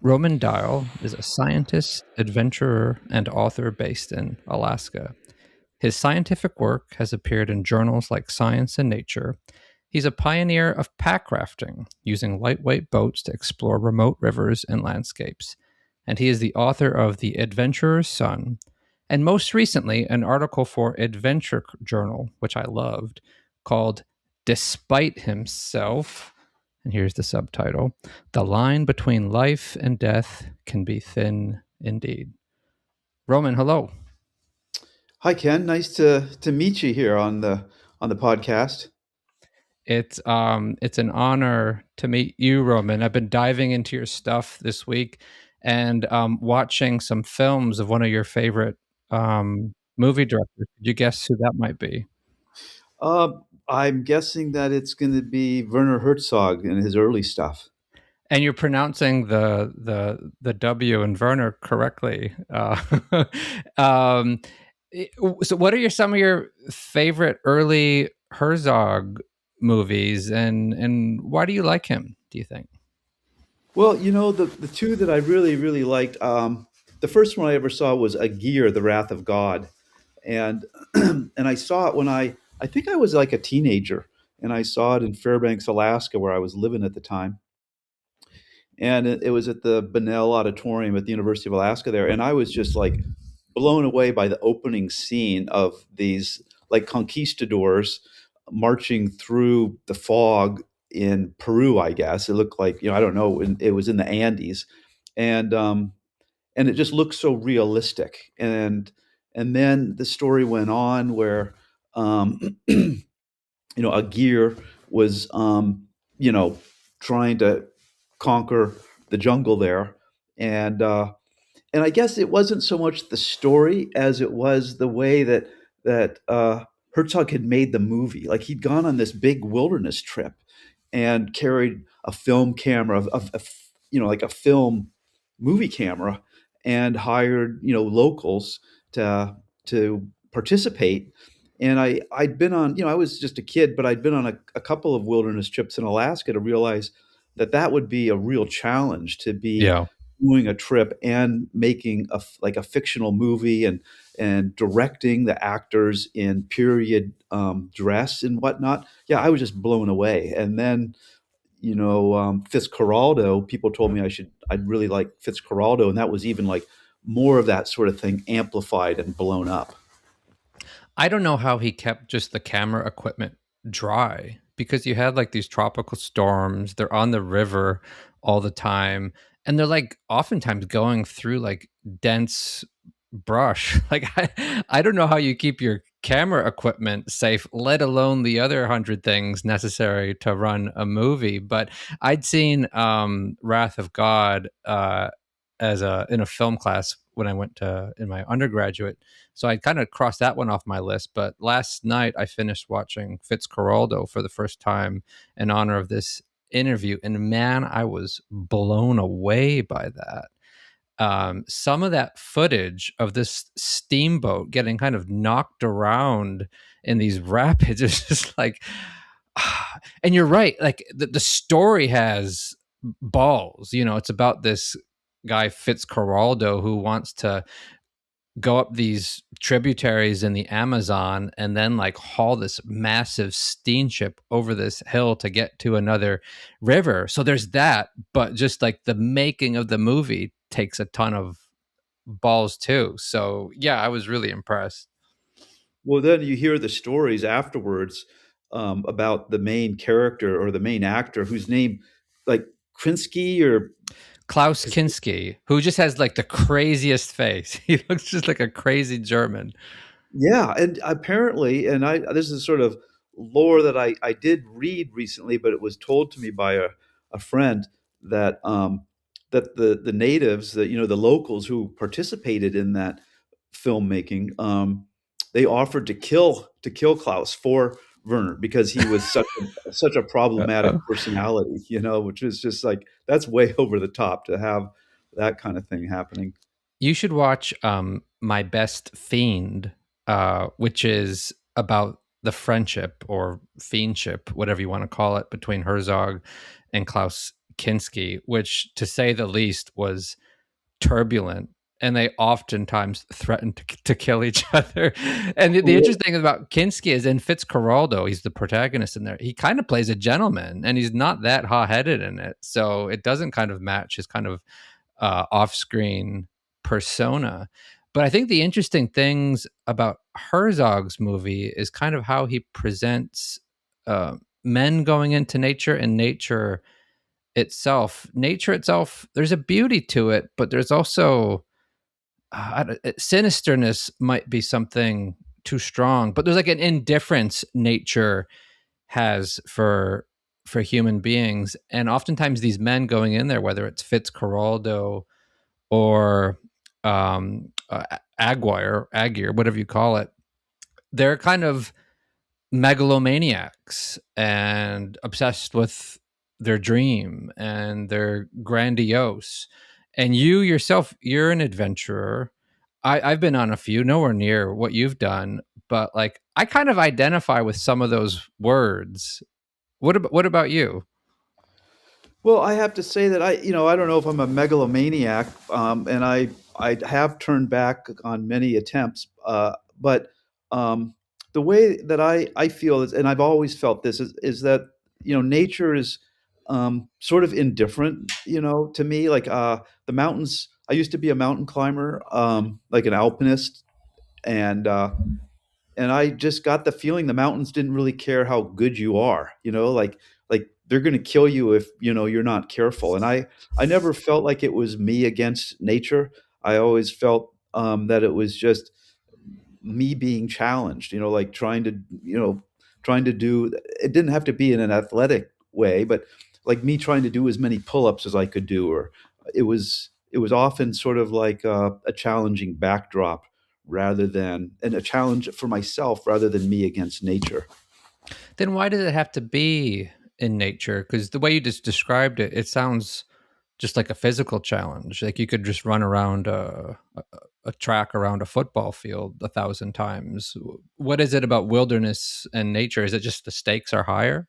Roman Dial is a scientist, adventurer, and author based in Alaska. His scientific work has appeared in journals like Science and Nature. He's a pioneer of packrafting, using lightweight boats to explore remote rivers and landscapes. And he is the author of The Adventurer's Son, and most recently, an article for Adventure Journal, which I loved, called Despite Himself. And here's the subtitle: The line between life and death can be thin indeed. Roman, hello. Hi Ken, nice to meet you here on the podcast. It's an honor to meet you, Roman. I've been diving into your stuff this week and watching some films of one of your favorite movie directors. Could you guess who that might be? I'm guessing that it's going to be Werner Herzog and his early stuff. And you're pronouncing the W in Werner correctly. Um, so, what are some of your favorite early Herzog movies, and why do you like him? Do you think? Well, the two that I really liked. The first one I ever saw was A Gear, The Wrath of God, and and I saw it when I think I was like a teenager, and I saw it in Fairbanks, Alaska, where I was living at the time. And it was at the Bunnell Auditorium at the University of Alaska there, and I was just like blown away by the opening scene of these like conquistadors marching through the fog in Peru. I guess it looked like, I don't know, it was in the Andes, and and it just looked so realistic. And then the story went on where Aguirre was trying to conquer the jungle there, and I guess it wasn't so much the story as it was the way that Herzog had made the movie. Like he'd gone on this big wilderness trip and carried a film camera like a film movie camera, and hired locals to participate. And I'd been on, I was just a kid, but I'd been on a couple of wilderness trips in Alaska to realize that that would be a real challenge to be Yeah. doing a trip and making like a fictional movie, and directing the actors in period dress and whatnot. Yeah, I was just blown away. And then Fitzcarraldo, people told me I'd really like Fitzcarraldo, and that was even like more of that sort of thing amplified and blown up. I don't know how he kept just the camera equipment dry, because you had like these tropical storms, they're on the river all the time, and they're like oftentimes going through like dense brush. Like I don't know how you keep your camera equipment safe, let alone the other 100 things necessary to run a movie. But I'd seen Wrath of God as a in a film class when I went to in my undergraduate, so I kind of crossed that one off my list. But last night I finished watching Fitzcarraldo for the first time in honor of this interview, and man, I was blown away by that. Some of that footage of this steamboat getting kind of knocked around in these rapids is just like, and you're right, like the story has balls. It's about this guy Fitzcarraldo who wants to go up these tributaries in the Amazon and then like haul this massive steamship over this hill to get to another river. So there's that, but just like the making of the movie takes a ton of balls too. So yeah, I was really impressed. Well, then you hear the stories afterwards, about the main character or the main actor whose name, like Krinsky or Klaus his, Kinski, who just has like the craziest face. He looks just like a crazy German. yeah, and apparently, and I this is sort of lore that I did read recently, but it was told to me by a friend that that the natives, that the locals who participated in that filmmaking, they offered to kill Klaus for Werner because he was such a problematic personality, which is just like that's way over the top to have that kind of thing happening. You should watch My Best Fiend, which is about the friendship or fiendship, whatever you want to call it, between Herzog and Klaus Kinski, which, to say the least, was turbulent, and they oftentimes threatened to kill each other. And the Really? interesting thing about Kinski is in Fitzcarraldo, he's the protagonist in there. He kind of plays a gentleman, and he's not that hot headed in it, so it doesn't kind of match his kind of off screen persona. But I think the interesting things about Herzog's movie is kind of how he presents men going into nature and nature itself. Nature itself, there's a beauty to it, but there's also sinisterness might be something too strong, but there's like an indifference nature has for human beings. And oftentimes these men going in there, whether it's Fitzcarraldo or Aguirre, whatever you call it, they're kind of megalomaniacs and obsessed with their dream, and they're grandiose. And you yourself, you're an adventurer. I've been on a few, nowhere near what you've done, but like I kind of identify with some of those words. What about you? Well, I have to say that I don't know if I'm a megalomaniac, and I have turned back on many attempts, but um, the way that I feel is, and I've always felt this is that nature is sort of indifferent, to me. Like the mountains. I used to be a mountain climber, like an alpinist, and I just got the feeling the mountains didn't really care how good you are, like they're going to kill you if you're not careful. And I never felt like it was me against nature. I always felt that it was just me being challenged, like trying to do. It didn't have to be in an athletic way, but like me trying to do as many pull-ups as I could do, or it was often sort of like a challenging backdrop rather than and a challenge for myself rather than me against nature. Then why does it have to be in nature? Because the way you just described it, it sounds just like a physical challenge. Like you could just run around a track around a football field 1,000 times. What is it about wilderness and nature? Is it just the stakes are higher?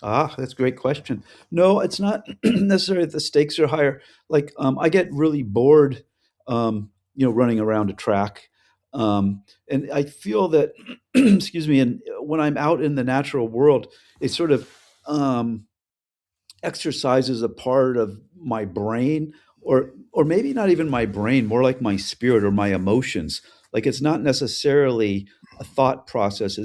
Ah, that's a great question. No, it's not necessarily that the stakes are higher. Like, I get really bored, running around a track, and I feel that, excuse me, and when I'm out in the natural world, it sort of um, exercises a part of my brain, or maybe not even my brain, more like my spirit or my emotions. Like it's not necessarily a thought process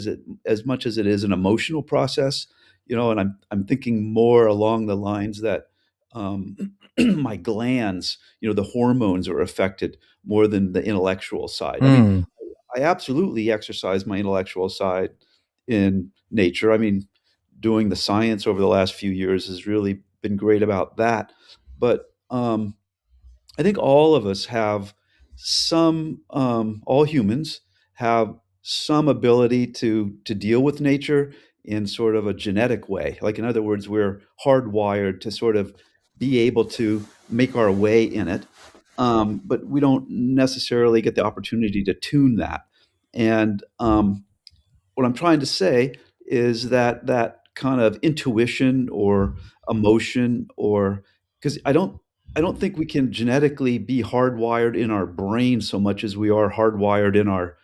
as much as it is an emotional process, and I'm thinking more along the lines that my glands, the hormones are affected more than the intellectual side. I mean, Hmm. I absolutely exercise my intellectual side in nature. I mean, doing the science over the last few years has really been great about that. But I think all of us have all humans have some ability to deal with nature in sort of a genetic way. Like in other words, we're hardwired to sort of be able to make our way in it, but we don't necessarily get the opportunity to tune that. And what I'm trying to say is that that kind of intuition or emotion, or because I don't think we can genetically be hardwired in our brain so much as we are hardwired in our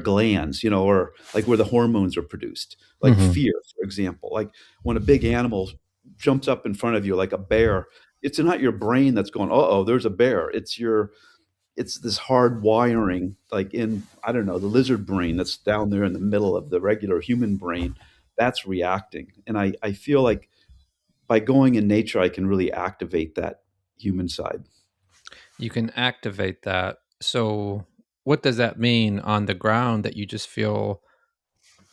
glands, or like where the hormones are produced, like Hmm. fear, for example. Like when a big animal jumps up in front of you, like a bear, it's not your brain that's going, "Uh oh, there's a bear." It's this hard wiring, like in, I don't know, the lizard brain that's down there in the middle of the regular human brain, that's reacting. And I feel like by going in nature I can really activate that human side. You can activate that. So, what does that mean on the ground, that you just feel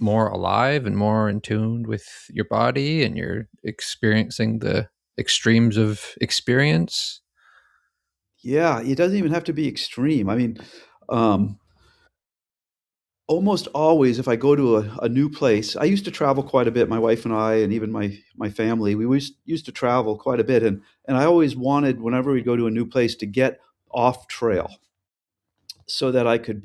more alive and more in tune with your body and you're experiencing the extremes of experience? Yeah, it doesn't even have to be extreme. I mean, um, almost always if I go to a new place, I used to travel quite a bit. My wife and I, and even my family, we used to travel quite a bit, and I always wanted, whenever we go to a new place, to get off trail so that I could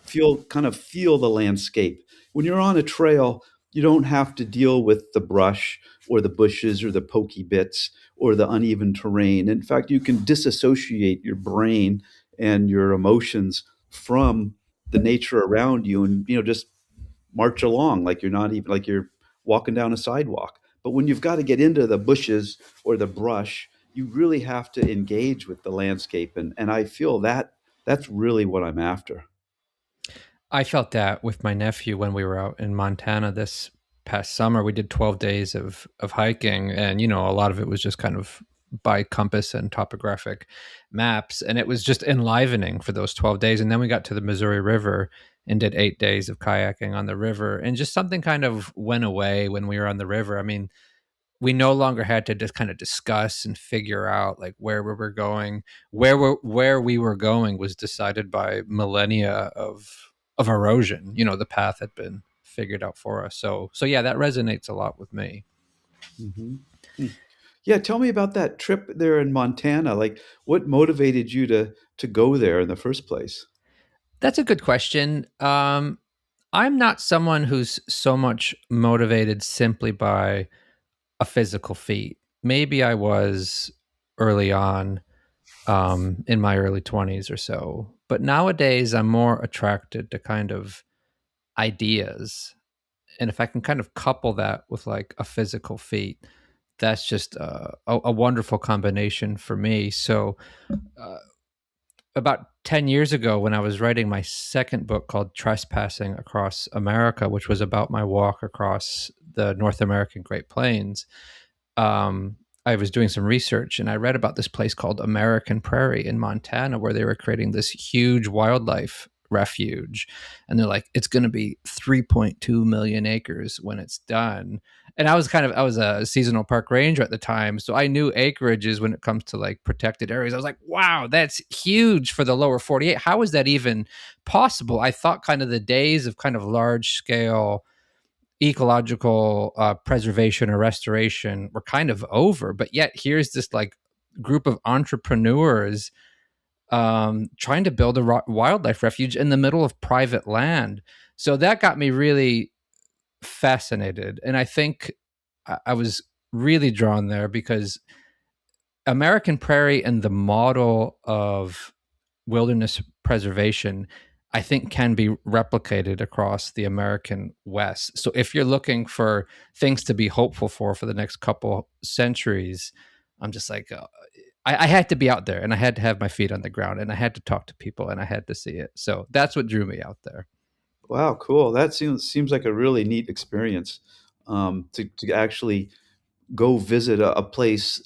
feel the landscape. When you're on a trail, you don't have to deal with the brush. or the bushes or the pokey bits or the uneven terrain. In fact, you can disassociate your brain and your emotions from the nature around you, and just march along like you're not even like you're walking down a sidewalk. But when you've got to get into the bushes or the brush, you really have to engage with the landscape, and I feel that that's really what I'm after. I felt that with my nephew when we were out in Montana this past summer. We did 12 days of hiking, and a lot of it was just kind of by compass and topographic maps, and it was just enlivening for those 12 days. And then we got to the Missouri River and did 8 days of kayaking on the river, and just something kind of went away when we were on the river. I mean, we no longer had to just kind of discuss and figure out like where we were going. Where we were going was decided by millennia of erosion. The path had been figured out for us. So yeah, that resonates a lot with me. Hmm. Yeah, tell me about that trip there in Montana. Like, what motivated you to go there in the first place? That's a good question. I'm not someone who's so much motivated simply by a physical feat. Maybe I was early on, in my early 20s or so. But nowadays, I'm more attracted to kind of ideas. And if I can kind of couple that with like a physical feat, that's just a wonderful combination for me. So, uh, about 10 years ago, when I was writing my second book called Trespassing Across America, which was about my walk across the North American Great Plains, um, I was doing some research and I read about this place called American Prairie in Montana where they were creating this huge wildlife refuge. And they're like, it's going to be 3.2 million acres when it's done. And I was a seasonal park ranger at the time. So I knew acreages when it comes to like protected areas. I was like, wow, that's huge for the lower 48. How is that even possible? I thought kind of the days of kind of large scale ecological preservation or restoration were kind of over, but yet here's this like group of entrepreneurs trying to build a wildlife refuge in the middle of private land. So that got me really fascinated, and I think I was really drawn there because American Prairie and the model of wilderness preservation, I think, can be replicated across the American West. So if you're looking for things to be hopeful for the next couple centuries, I'm just like, I had to be out there and I had to have my feet on the ground and I had to talk to people and I had to see it. So that's what drew me out there. Wow, cool. That seems like a really neat experience, to actually go visit a place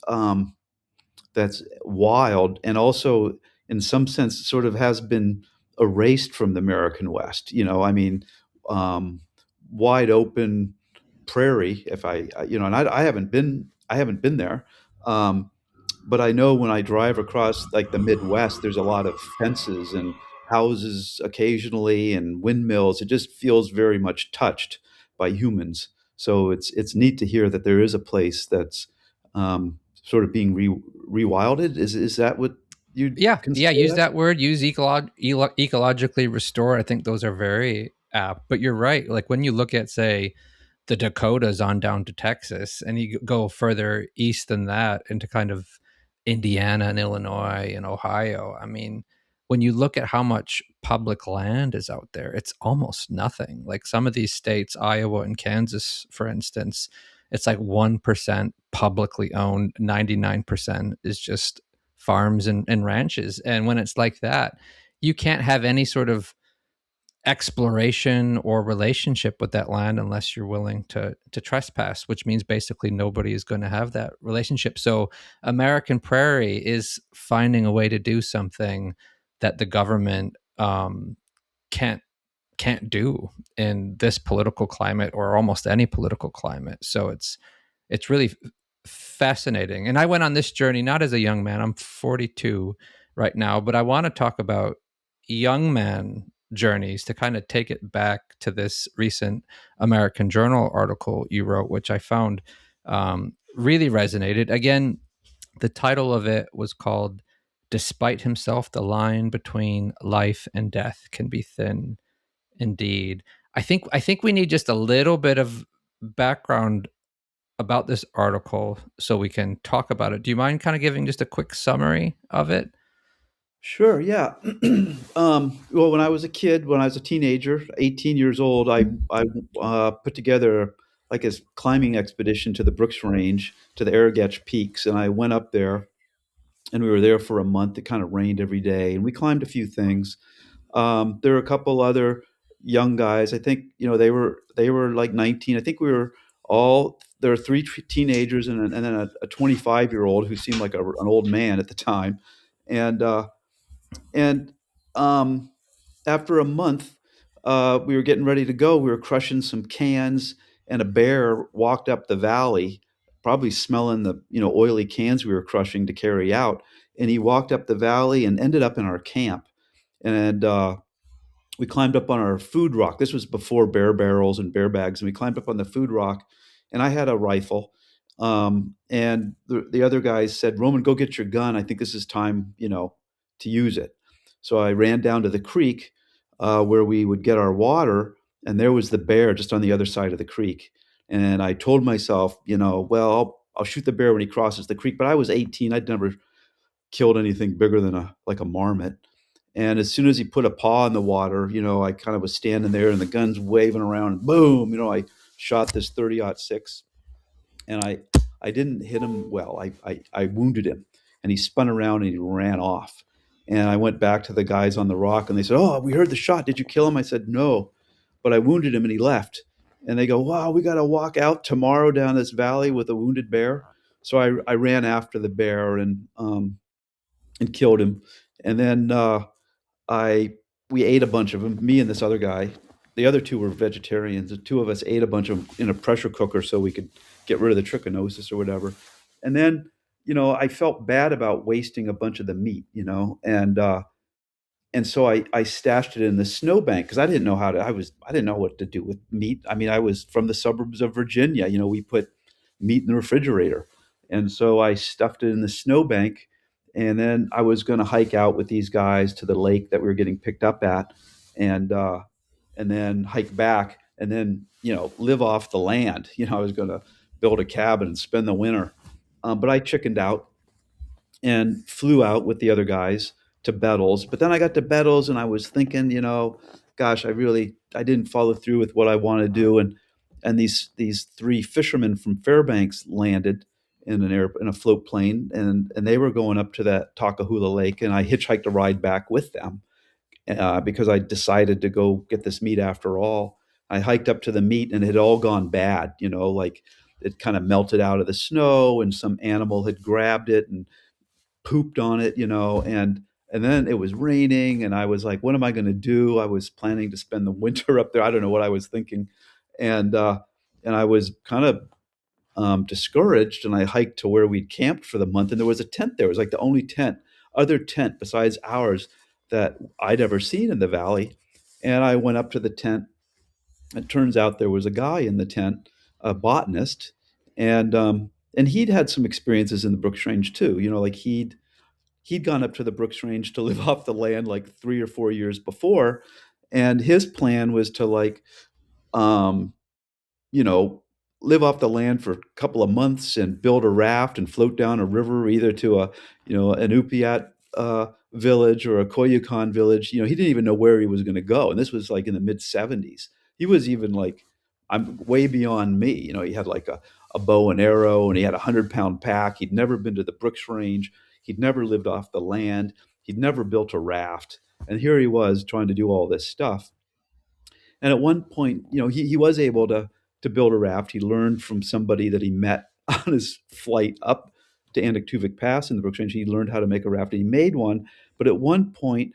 that's wild and also, in some sense, sort of has been erased from the American West. I mean, um, wide open prairie. If and I haven't been there. Um, but I know when I drive across like the Midwest, there's a lot of fences and houses occasionally and windmills. It just feels very much touched by humans. So it's neat to hear that there is a place that's sort of being rewilded. Is that what you Yeah, consider use that? that word. Use ecologically restore. I think those are very apt. But you're right. Like when you look at, say, the Dakotas on down to Texas, and you go further east than that into kind of Indiana and Illinois and Ohio. I mean, when you look at how much public land is out there, it's almost nothing. Like some of these states, Iowa and Kansas, for instance, it's like 1% publicly owned, 99% is just farms and ranches. And when it's like that, you can't have any sort of exploration or relationship with that land unless you're willing to trespass, which means basically nobody is going to have that relationship. So American Prairie is finding a way to do something that the government can't can't do in this political climate or almost any political climate. So it's really fascinating. And I went on this journey not as a young man. I'm 42 right now, but I want to talk about young man journeys to kind of take it back to this recent American Journal article you wrote, which I found really resonated. Again, the title of it was called "Despite Himself, the Line Between Life and Death Can Be Thin Indeed." I think we need just a little bit of background about this article so we can talk about it. Do you mind kind of giving just a quick summary of it? Sure, yeah. Well, when I was a kid, when I was a teenager, 18 years old, I put together like a climbing expedition to the Brooks Range, to the Arrogach Peaks, and I went up there, and we were there for a month. It kind of rained every day, and we climbed a few things. There were a couple other young guys. I think they were like 19. I think we were all there were three teenagers and then a 25-year-old who seemed like an old man at the time, and and um, after a month, we were getting ready to go. We were crushing some cans, and a bear walked up the valley, probably smelling the oily cans we were crushing to carry out. And he walked up the valley and ended up in our camp. And we climbed up on our food rock. This was before bear barrels and bear bags, and we climbed up on the food rock. And I had a rifle, and the other guys said, "Roman, go get your gun. I think this is time, to use it." So I ran down to the creek where we would get our water, and there was the bear just on the other side of the creek. And I told myself, well, I'll shoot the bear when he crosses the creek. But I was 18; I'd never killed anything bigger than a marmot. And as soon as he put a paw in the water, I kind of was standing there and the gun's waving around and boom, I shot this 30-06 and I didn't hit him well. I wounded him and he spun around and he ran off. And I went back to the guys on the rock and they said, "Oh, we heard the shot. Did you kill him?" I said, "No, but I wounded him and he left." And they go, "Wow, we got to walk out tomorrow down this valley with a wounded bear." So I ran after the bear and killed him. And then I we ate a bunch of them. Me and this other guy. The other two were vegetarians. The two of us ate a bunch of them in a pressure cooker so we could get rid of the trichinosis or whatever. And then, I felt bad about wasting a bunch of the meat, and so I stashed it in the snowbank because I didn't know what to do with meat. I mean, I was from the suburbs of Virginia. We put meat in the refrigerator, and so I stuffed it in the snowbank. And then I was going to hike out with these guys to the lake that we were getting picked up at, and uh, and then hike back, and then live off the land. I was going to build a cabin and spend the winter, but I chickened out and flew out with the other guys to Bettles. But then I got to Bettles and I was thinking, gosh, I didn't follow through with what I want to do. And these three fishermen from Fairbanks landed in a float plane and they were going up to that Takahula Lake and I hitchhiked a ride back with them because I decided to go get this meat after all. I hiked up to the meat and it had all gone bad, like it kind of melted out of the snow and some animal had grabbed it and pooped on it, and then it was raining and I was like, what am I going to do? I was planning to spend the winter up there. I don't know what I was thinking. And I was kind of discouraged and I hiked to where we'd camped for the month and there was a tent there. It was like the only other tent besides ours that I'd ever seen in the valley. And I went up to the tent. It turns out there was a guy in the tent, a botanist, and he'd had some experiences in the Brooks Range too. Like he'd gone up to the Brooks Range to live off the land like 3 or 4 years before, and his plan was to um, you know, live off the land for a couple of months and build a raft and float down a river either to an Upiat village or a Koyukon village. He didn't even know where he was going to go, and this was like in the mid 70s. He was even like, I'm way beyond me. He had like a bow and arrow, and he had a 100-pound pack. He'd never been to the Brooks Range. He'd never lived off the land. He'd never built a raft, and here he was trying to do all this stuff. And at one point, he was able to build a raft. He learned from somebody that he met on his flight up to Anaktuvik Pass in the Brooks Range. He learned how to make a raft. And he made one, but at one point,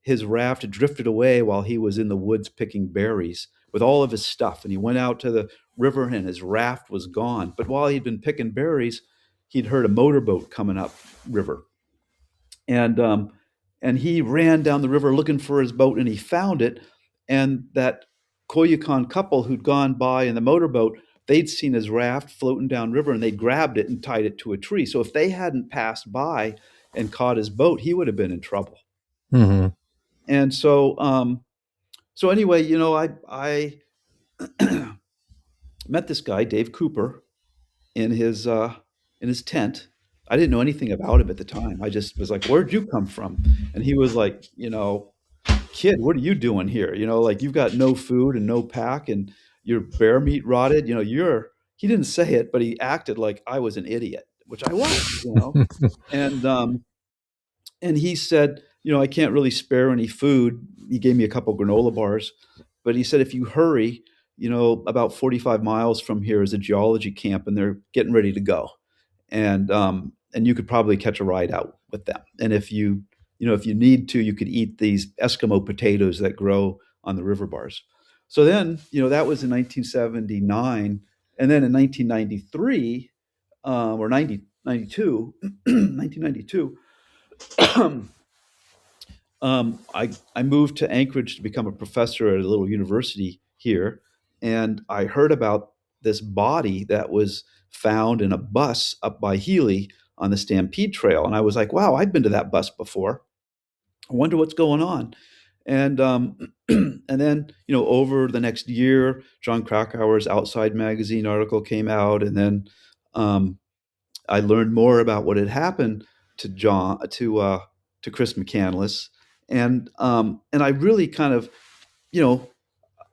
his raft drifted away while he was in the woods picking berries with all of his stuff. And he went out to the river, and his raft was gone. But while he'd been picking berries, he'd heard a motorboat coming up river, and he ran down the river looking for his boat, and he found it. And that Koyukon couple who'd gone by in the motorboat, they'd seen his raft floating down river, and they grabbed it and tied it to a tree. So if they hadn't passed by and caught his boat, he would have been in trouble. Hmm. And so anyway, I met this guy, Dave Cooper, in his tent. I didn't know anything about him at the time. I just was like, "Where'd you come from?" And he was like, "Kid, what are you doing here? Like you've got no food and no pack, and your bear meat rotted. You're." He didn't say it, but he acted like I was an idiot, which I was. And he said, "I can't really spare any food." He gave me a couple granola bars, but he said, "If you hurry, about 45 miles from here is a geology camp, and they're getting ready to go, and you could probably catch a ride out with them. And if you need to, you could eat these Eskimo potatoes that grow on the river bars." So then, that was in 1979, and then in 1993, or 1992, I moved to Anchorage to become a professor at a little university here, and I heard about this body that was found in a bus up by Healy on the Stampede Trail, and I was like, "Wow, I've been to that bus before. I wonder what's going on." And and then over the next year, John Krakauer's Outside magazine article came out, and then um, I learned more about what had happened to Chris McCandless, and I really kind of, you know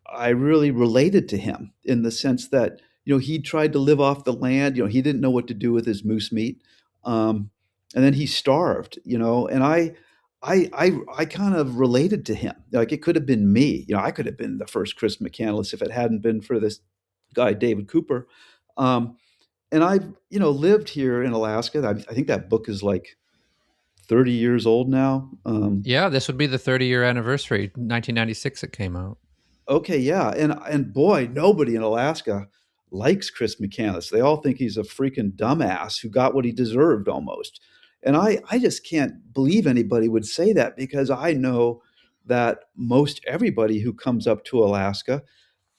I really related to him in the sense that he tried to live off the land. He didn't know what to do with his moose meat, um, and then he starved. And I kind of related to him. Like it could have been me. I could have been the first Chris McCandless if it hadn't been for this guy David Cooper. Um, and I've lived here in Alaska. I think that book is like 30 years old now. Yeah, this would be the 30-year anniversary. 1996 it came out. Okay, yeah, and boy, nobody in Alaska likes Chris McCandless. They all think he's a freaking dumbass who got what he deserved almost. And I just can't believe anybody would say that, because I know that most everybody who comes up to Alaska,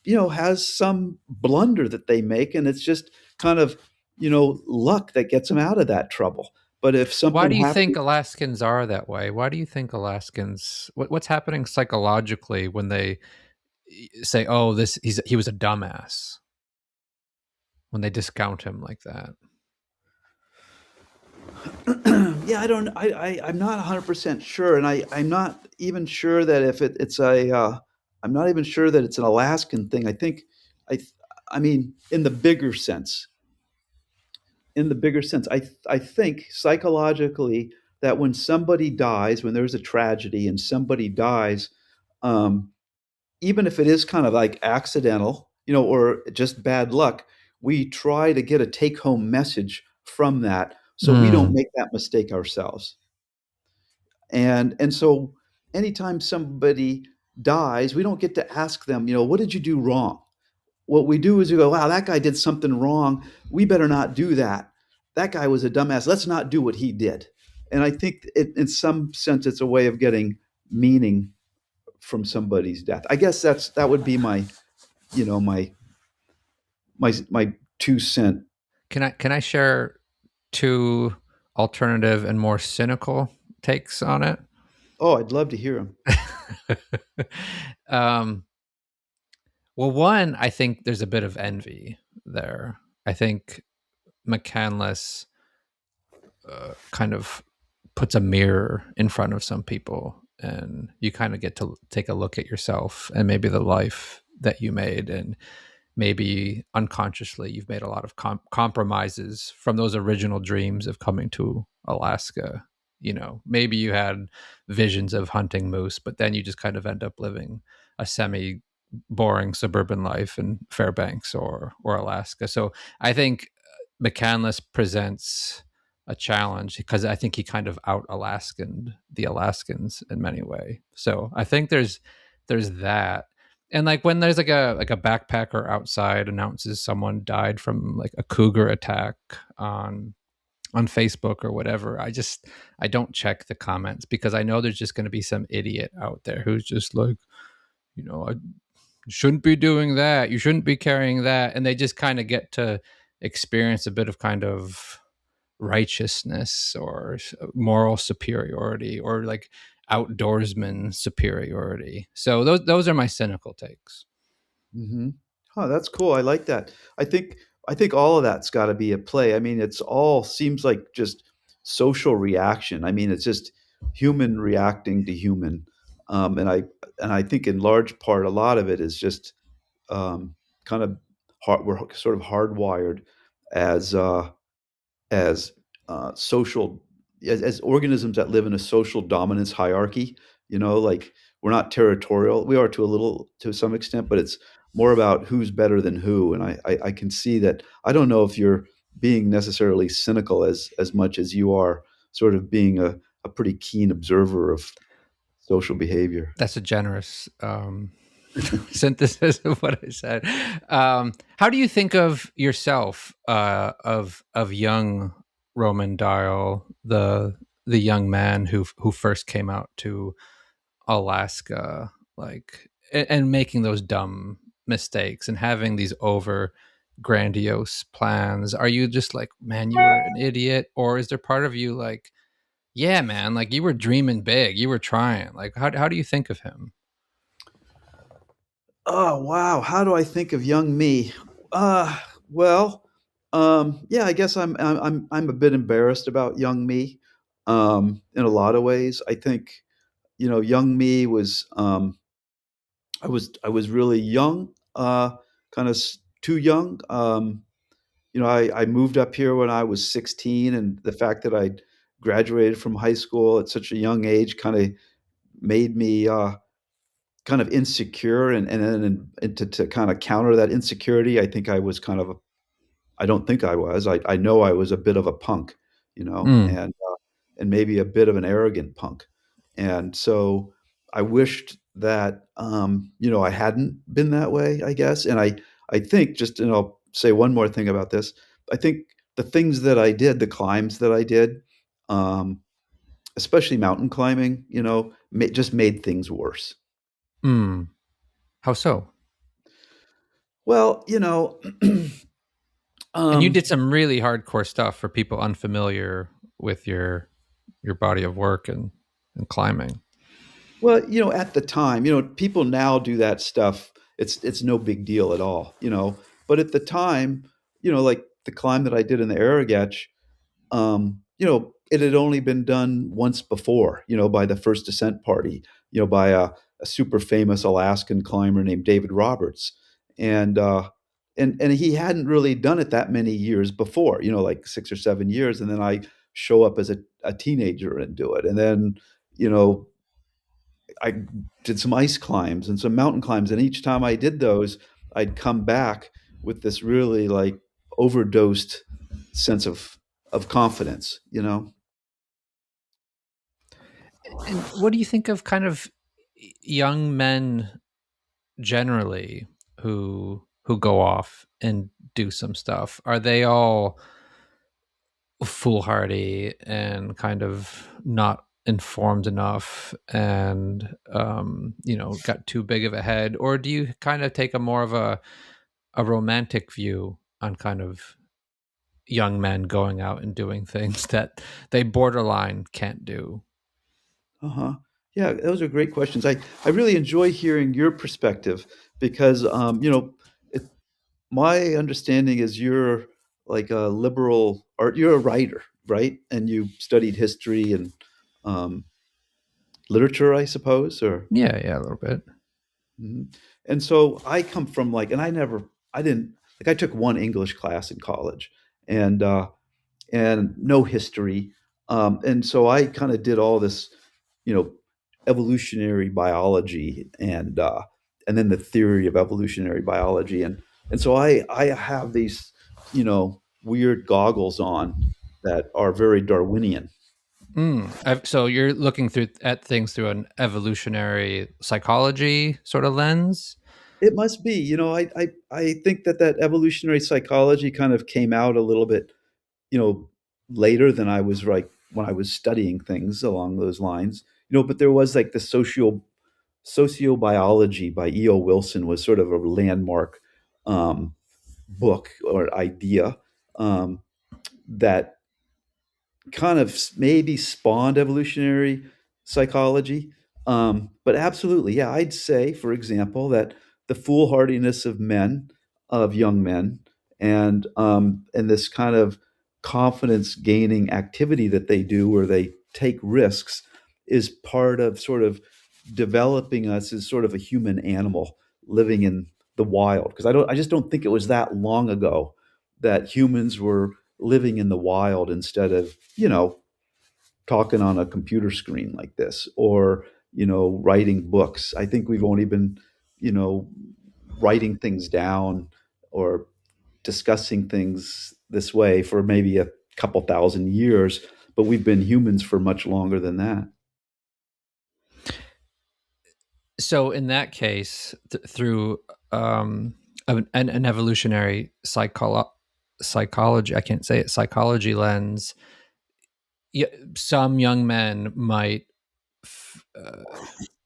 has some blunder that they make, and it's just kind of, luck that gets them out of that trouble. But if Why something do you think happens, Alaskans are that way? Why do you think Alaskans what's happening psychologically when they say, "Oh, he was a dumbass," when they discount him like that? yeah, I don't. I'm not 100% sure, and I'm not even sure that if it's a. I'm not even sure that it's an Alaskan thing. I, I mean, in the bigger sense, I think psychologically that when somebody dies, when there's a tragedy and somebody dies, um, even if it is kind of like accidental, or just bad luck, we try to get a take-home message from that, so we don't Mm. make that mistake ourselves. And so anytime somebody dies, we don't get to ask them, what did you do wrong? What we do is we go, wow, that guy did something wrong. We better not do that. That guy was a dumbass. Let's not do what he did. And I think in some sense, it's a way of getting meaning from somebody's death. I guess that would be my 2 cent. Can I share two alternative and more cynical takes on it? Oh, I'd love to hear him. um, well, one, I think there's a bit of envy there. I think McCandless kind of puts a mirror in front of some people, and you kind of get to take a look at yourself and maybe the life that you made, and maybe unconsciously you've made a lot of compromises from those original dreams of coming to Alaska. Maybe you had visions of hunting moose, but then you just kind of end up living a semi boring suburban life in Fairbanks or Alaska. So I think McCandless presents a challenge because I think he kind of out Alaskan the Alaskans in many ways. So I think there's that. And like when there's like a backpacker outside announces someone died from like a cougar attack on Facebook or whatever, I don't check the comments because I know there's just going to be some idiot out there who's just like, I shouldn't be doing that. You shouldn't be carrying that. And they just kind of get to experience a bit of kind of righteousness or moral superiority or like outdoorsman superiority. So those are my cynical takes. Hmm. Oh, that's cool. I like that. I think I think all of that's got to be at play. I mean, it's all seems like just social reaction. I mean, it's just human reacting to human, and I think in large part a lot of it is just um, kind of we're sort of hardwired as as social as organisms that live in a social dominance hierarchy. You know, like we're not territorial. We are to a little to some extent, but it's more about who's better than who. And I can see that. I don't know if you're being necessarily cynical as much as you are sort of being a pretty keen observer of social behavior. That's a generous synthesis of what I said. How do you think of yourself, of young Roman Dial, the young man who first came out to Alaska, like, and making those dumb mistakes and having these over grandiose plans? Are you just like, man, you were an idiot, or is there part of you like, yeah, man, like you were dreaming big, you were trying? Like, how do you think of him? Oh wow, how do I think of young me? Uh, well, yeah, I guess I'm a bit embarrassed about young me, in a lot of ways. I think young me was I was really young, kind of too young. I moved up here when I was 16, and the fact that I graduated from high school at such a young age kind of made me kind of insecure, and to kind of counter that insecurity, I think I was kind of I don't think I was. I know I was a bit of a punk, Mm. and maybe a bit of an arrogant punk. And so I wished that I hadn't been that way, I guess. And I think just and I'll say one more thing about this. I think the things that I did, the climbs that I did, um, especially mountain climbing, just made things worse. Mm. How so? Well, And you um, did some really hardcore stuff for people unfamiliar with your body of work and climbing. well, at the time, people now do that stuff. It's no big deal at all, But at the time, like the climb that I did in the Arrogach, it had only been done once before, by the first descent party, by a super famous Alaskan climber named David Roberts, and and he hadn't really done it that many years before, like 6 or 7 years, and then I show up as a teenager and do it, and then you know I did some ice climbs and some mountain climbs, and each time I did those, I'd come back with this really like overdosed sense of confidence, And what do you think of kind of young men generally who go off and do some stuff? Are they all foolhardy and kind of not informed enough, and got too big of a head? Or do you kind of take a more of a romantic view on kind of young men going out and doing things that they borderline can't do? Uh-huh. Yeah, those are great questions. I really enjoy hearing your perspective because it, my understanding is you're like a liberal art. You're a writer, right? And you studied history and um, literature, I suppose, or Yeah, yeah, a little bit. mhm. And so I come from like, and I didn't like, I took one English class in college, and no history, and so I kind of did all this, you know, evolutionary biology, and then the theory of evolutionary biology, and so I have these, weird goggles on that are very Darwinian. So you're looking through at things through an evolutionary psychology sort of lens. It must be, I think that evolutionary psychology kind of came out a little bit, you know, later than I was like when I was studying things along those lines, but there was like the sociobiology by E.O. Wilson was sort of a landmark um, book or idea um, that kind of maybe spawned evolutionary psychology. But absolutely, yeah, I'd say, for example, that the foolhardiness of men, of young men, and this kind of confidence gaining activity that they do, where they take risks, is part of sort of developing us as sort of a human animal living in the wild. Because I just don't think it was that long ago that humans were living in the wild instead of, talking on a computer screen like this, or, writing books. I think we've only been, you know, writing things down or discussing things this way for maybe a couple thousand years, but we've been humans for much longer than that. So in that case, through an evolutionary psychology, I can't say it, psychology lens, yeah, some young men might f- uh,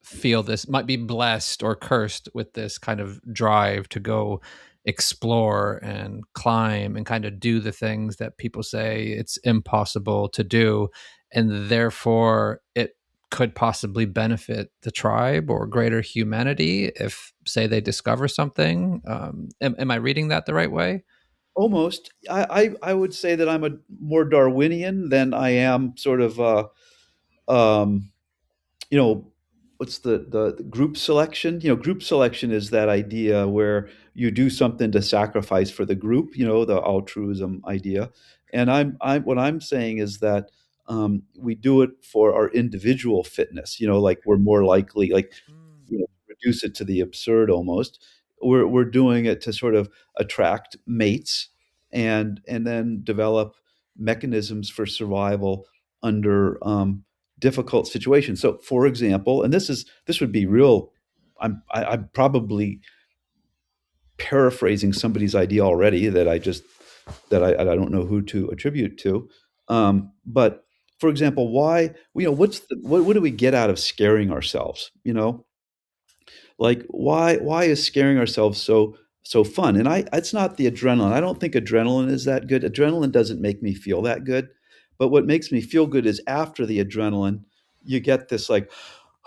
feel this, might be blessed or cursed with this kind of drive to go explore and climb and kind of do the things that people say it's impossible to do, and therefore it could possibly benefit the tribe or greater humanity if, say, they discover something. Am I reading that the right way? Almost. I would say that I'm a more Darwinian than I am sort of um, you know, what's the group selection? Group selection is that idea where you do something to sacrifice for the group, the altruism idea. And what I'm saying is that we do it for our individual fitness, like we're more likely, like, reduce it to the absurd almost. We're doing it to sort of attract mates and then develop mechanisms for survival under difficult situations. So, for example, and this would be real. I'm probably paraphrasing somebody's idea already that I don't know who to attribute to. But for example, why, what do we get out of scaring ourselves? Like, why is scaring ourselves so fun? And it's not the adrenaline. I don't think adrenaline is that good. Adrenaline doesn't make me feel that good. But what makes me feel good is after the adrenaline, you get this like,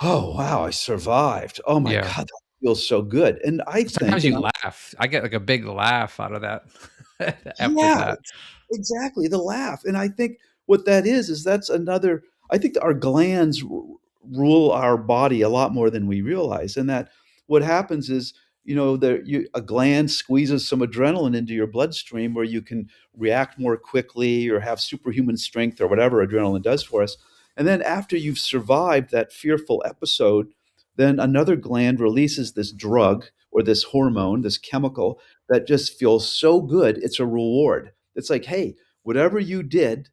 oh wow, I survived. Oh my Yeah. God, that feels so good. And I think, Sometimes you laugh. I get like a big laugh out of that after yeah, that. exactly, the laugh. And I think what that is that's another. I think our glands rule our body a lot more than we realize, and that what happens is, a gland squeezes some adrenaline into your bloodstream where you can react more quickly or have superhuman strength or whatever adrenaline does for us. And then after you've survived that fearful episode, then another gland releases this drug or this hormone, this chemical that just feels so good. It's a reward. It's like, hey, whatever you did,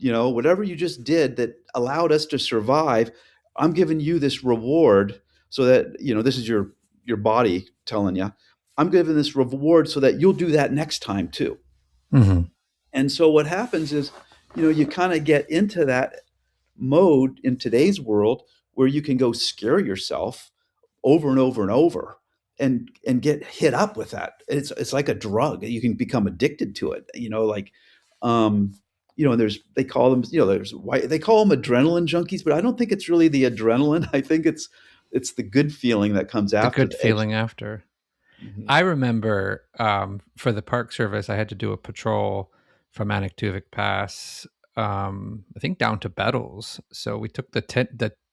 whatever you just did that allowed us to survive, I'm giving you this reward so that, this is your body telling you, I'm giving this reward so that you'll do that next time too. Mhm. And so what happens is, you kind of get into that mode in today's world where you can go scare yourself over and over and over and get hit up with that. It's like a drug. You can become addicted to it. Like, um, and there's they call them, there's why they call them adrenaline junkies, but I don't think it's really the adrenaline. I think it's the good feeling that comes The after good the edge. feeling after. Mhm. I remember, for the Park Service, I had to do a patrol from Anaktuvik Pass, I think down to Bettles. So we took the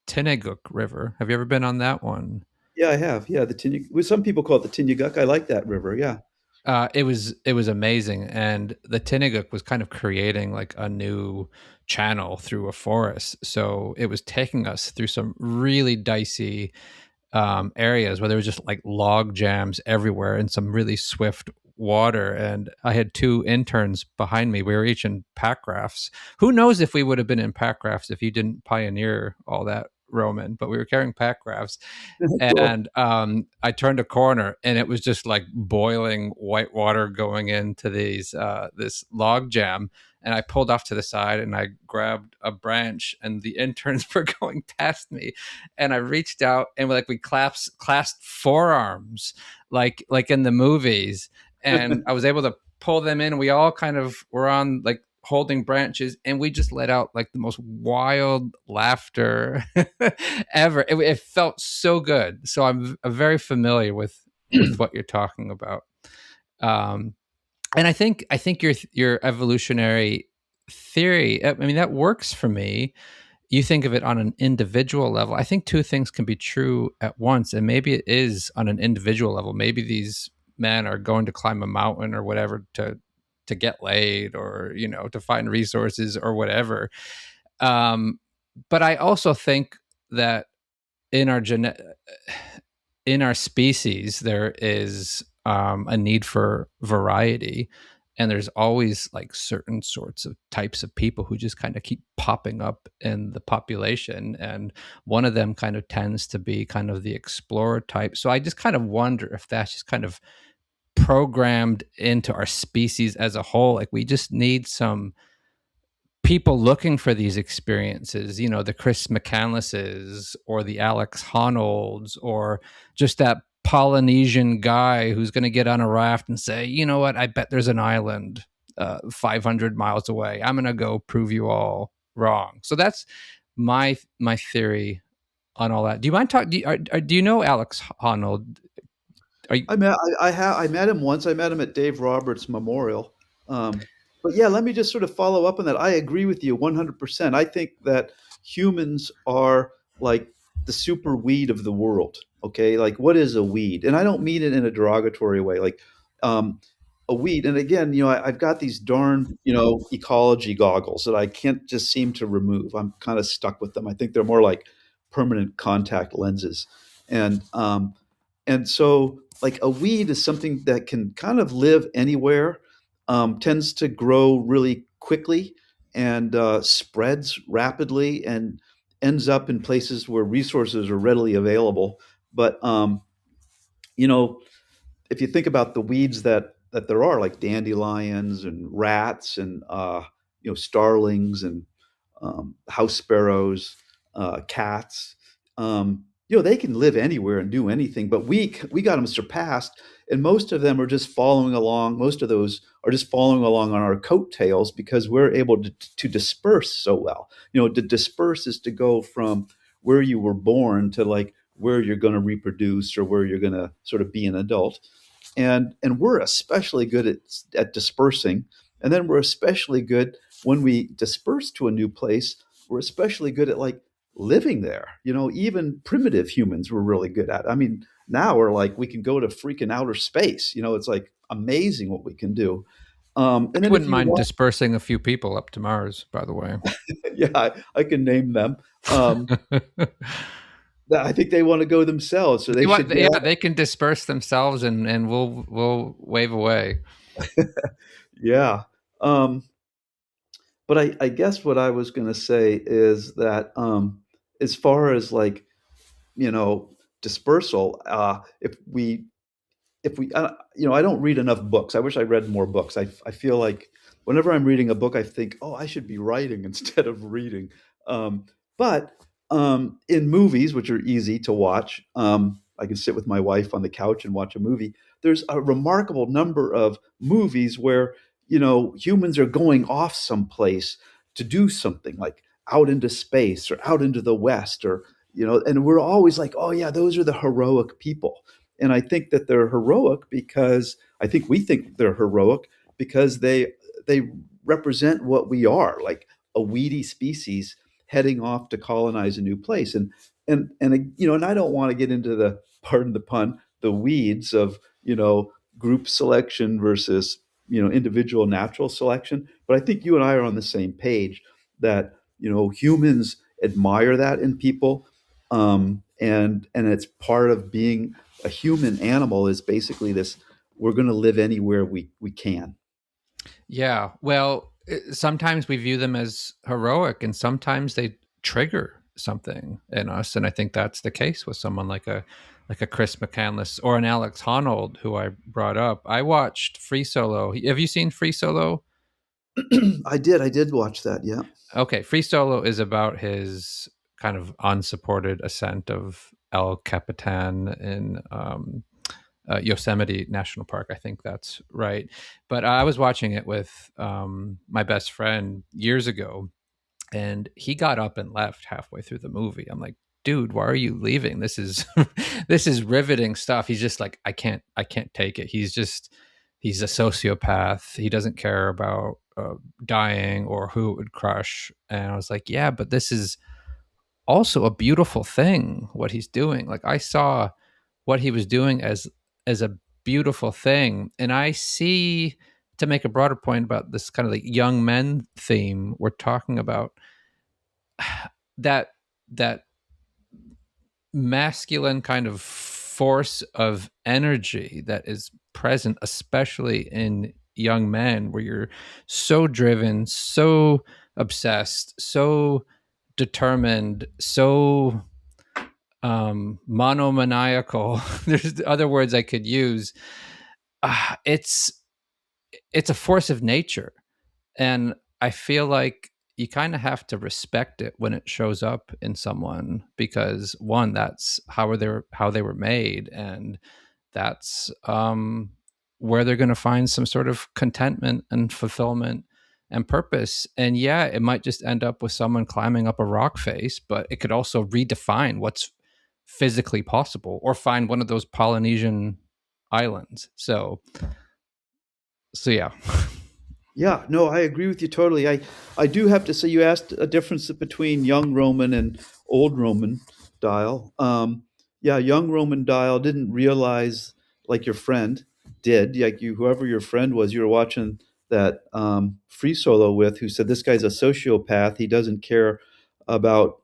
Tineguk River. Have you ever been on that one? Yeah, I have. Yeah, well, some people call it the Tinyaguk. I like that river. Yeah. It was amazing, and the Tineguk was kind of creating like a new channel through a forest. So it was taking us through some really dicey areas where there was just like log jams everywhere and some really swift water. And I had two interns behind me. We were each in pack rafts. Who knows if we would have been in pack rafts if you didn't pioneer all that, Roman? But we were carrying pack rafts, Cool. and I turned a corner, and it was just like boiling white water going into this log jam. And I pulled off to the side and I grabbed a branch, and the interns were going past me, and I reached out and we clasped forearms like in the movies, and I was able to pull them in. We all kind of were on like holding branches, and we just let out like the most wild laughter ever. It felt so good. So I'm very familiar with what you're talking about. Um, And I think your evolutionary theory, I mean, that works for me. You think of it on an individual level. I think two things can be true at once, and maybe it is on an individual level. Maybe these men are going to climb a mountain or whatever to get laid, or to find resources or whatever. Um, but I also think that in our in our species there is a need for variety, and there's always like certain sorts of types of people who just kind of keep popping up in the population, and one of them kind of tends to be kind of the explorer type. So I just kind of wonder if that's just kind of programmed into our species as a whole. Like, we just need some people looking for these experiences, the Chris McCandlesses or the Alex Honolds, or just that Polynesian guy who's going to get on a raft and say, you know what, I bet there's an island 500 miles away. I'm going to go prove you all wrong. So that's my theory on all that. Do you mind talk? Do you know Alex Honnold? Are you, I met him once. I met him at Dave Roberts Memorial. Um, but yeah, let me just sort of follow up on that. I agree with you 100%. I think that humans are like the super weed of the world. Okay, like what is a weed? And I don't mean it in a derogatory way. Like um, a weed. And again, I've got these darn ecology goggles that I can't just seem to remove. I'm kind of stuck with them. I think they're more like permanent contact lenses, and so, like a weed is something that can kind of live anywhere, tends to grow really quickly and spreads rapidly and ends up in places where resources are readily available. But you know, if you think about the weeds that there are, like dandelions and rats and starlings and house sparrows, cats. They can live anywhere and do anything, but we got them surpassed, and most of them are just following along. Most of those are just following along on our coattails because we're able to disperse so well. To disperse is to go from where you were born to like where you're going to reproduce or where you're going to sort of be an adult, and we're especially good at dispersing, and then we're especially good when we disperse to a new place. We're especially good at like living there. Even primitive humans were really good at. I mean, now we're like we can go to freaking outer space. It's like amazing what we can do. And I then if wouldn't you mind want, dispersing a few people up to Mars, by the way. yeah, I can name them. I think they want to go themselves, so they should Yeah, go. they can disperse themselves, and we'll wave away. Yeah. Um, But I guess what I was going to say is that as far as like you know dispersal, if we I don't read enough books. I wish I read more books. I feel like whenever I'm reading a book, I think, oh, I should be writing instead of reading. Um, but in movies, which are easy to watch, I can sit with my wife on the couch and watch a movie. There's a remarkable number of movies where humans are going off someplace to do something, like out into space or out into the West, or and we're always like, oh yeah, those are the heroic people. And I think that they're heroic because I think we think they're heroic because they represent what we are, like a weedy species heading off to colonize a new place. And I don't want to get into the, pardon the pun, the weeds of group selection versus individual natural selection. But I think you and I are on the same page that humans admire that in people, and it's part of being a human animal. Is basically this: we're going to live anywhere we can. Yeah. Well, sometimes we view them as heroic, and sometimes they trigger something in us, and I think that's the case with someone like a Chris McCandless or an Alex Honnold, who I brought up. I watched Free Solo. Have you seen Free Solo? I did watch that. Yeah. Okay, Free Solo is about his kind of unsupported ascent of El Capitan in Yosemite National Park. I think that's right. But I was watching it with my best friend years ago, and he got up and left halfway through the movie. I'm like, dude, why are you leaving? This is this is riveting stuff. He's just like, I can't take it. he's a sociopath. He doesn't care about dying or who it would crush. And I was like, yeah, but this is also a beautiful thing what he's doing. Like I saw what he was doing as a beautiful thing, and I see, to make a broader point about this kind of like young men theme we're talking about, that that masculine kind of force of energy that is present, especially in young men, where you're so driven, so obsessed, so determined, so monomaniacal. There's other words I could use. Uh, it's it's a force of nature, and I feel like you kind of have to respect it when it shows up in someone, because one, that's how they were made, and that's where they're going to find some sort of contentment and fulfillment and purpose. And yeah, it might just end up with someone climbing up a rock face, but it could also redefine what's physically possible, or find one of those Polynesian islands. So yeah. Yeah, no, I agree with you totally. I do have to say, you asked a difference between young Roman and old Roman dial. Yeah, young Roman dial didn't realize, like your friend did, like you, whoever your friend was, you were watching that free solo with, who said this guy's a sociopath. He doesn't care about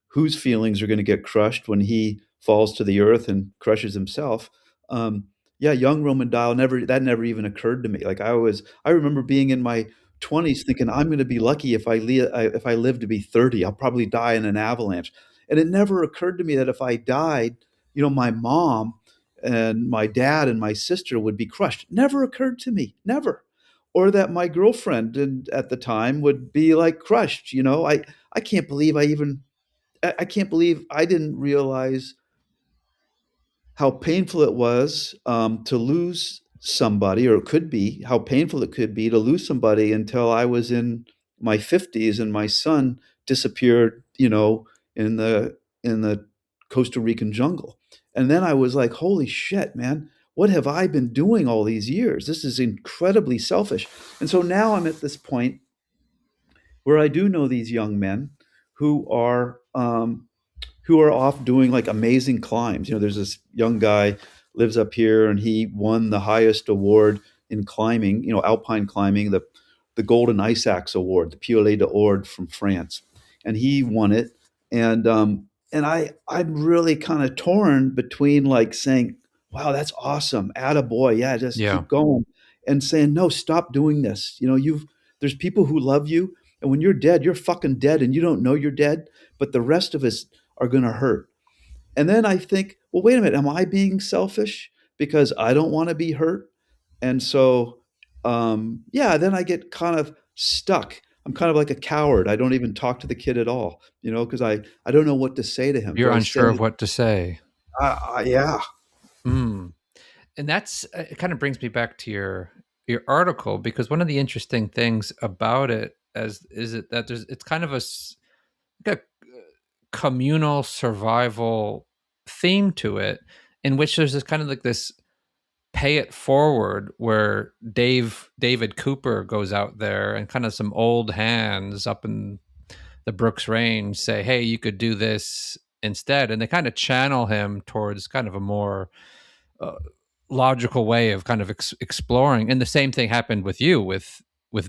whose feelings are going to get crushed when he falls to the earth and crushes himself. Yeah, young Roman Dial never even occurred to me. Like I remember being in my 20s thinking I'm going to be lucky if I live to be 30. I'll probably die in an avalanche, and it never occurred to me that if I died, my mom and my dad and my sister would be crushed. Never occurred to me, never. Or that my girlfriend at the time would be like crushed. I can't believe I can't believe I didn't realize how painful it was to lose somebody, or it could be how painful it could be to lose somebody, until I was in my 50s and my son disappeared, in the Costa Rican jungle. And then I was like, holy shit, man, what have I been doing all these years? This is incredibly selfish. And so now I'm at this point where I do know these young men who are off doing like amazing climbs. There's this young guy lives up here, and he won the highest award in climbing, alpine climbing, the Golden Ice Axe Award, the Piolet d'Or from France, and he won it. And I'm really kind of torn between like saying, "Wow, that's awesome, attaboy, yeah, just Yeah. keep going," and saying, "No, stop doing this." There's people who love you, and when you're dead, you're fucking dead, and you don't know you're dead. But the rest of us are going to hurt. And then I think, well, wait a minute, am I being selfish because I don't want to be hurt? And so, yeah, then I get kind of stuck. I'm kind of like a coward. I don't even talk to the kid at all, because I don't know what to say to him. You're Do I unsure say, of what to say. yeah, Mm. And that's it kind of brings me back to your article, because one of the interesting things about it as is it that it's kind of like a communal survival theme to it, in which there's this kind of like this pay it forward, where David Cooper goes out there, and kind of some old hands up in the Brooks Range say, hey, you could do this instead, and they kind of channel him towards kind of a more uh, logical way of kind of exploring. And the same thing happened with you with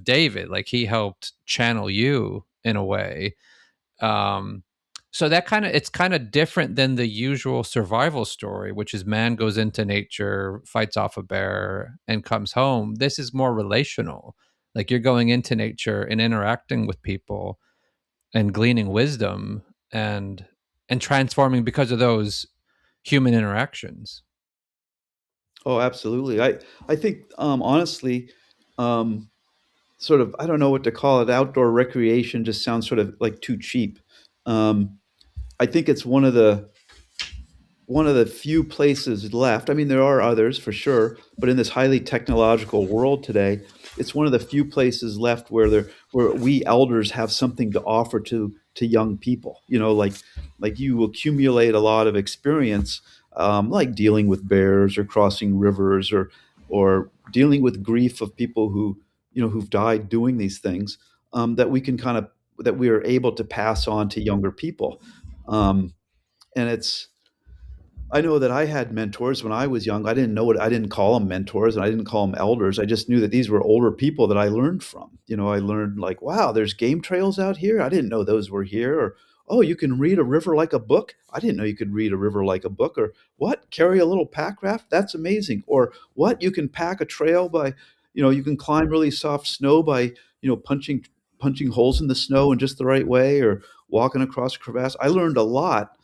David. Like he helped channel you in a way. um so that kind of, it's kind of different than the usual survival story, which is man goes into nature, fights off a bear, and comes home. This is more relational. Like you're going into nature and interacting with people and gleaning wisdom, and transforming because of those human interactions. oh, absolutely. I think honestly, um, sort of, I don't know what to call it. Outdoor recreation just sounds sort of like too cheap. I think it's one of the few places left. I mean, there are others for sure, but in this highly technological world today, it's one of the few places left where we elders have something to offer to young people. Like you accumulate a lot of experience, like dealing with bears or crossing rivers, or or dealing with grief of people who, who've died doing these things, that we can kind of that we are able to pass on to younger people. Um, and it's I know that I had mentors when I was young. I didn't know what I didn't call them mentors and I didn't call them elders. I just knew that these were older people that I learned from. I learned like, wow, there's game trails out here. I didn't know those were here. Or, oh, you can read a river like a book. I didn't know you could read a river like a book. Or what? Carry a little pack raft? That's amazing. Or what? You can pack a trail by, you can climb really soft snow by, punching holes in the snow in just the right way, or walking across a crevasse. I learned a lot,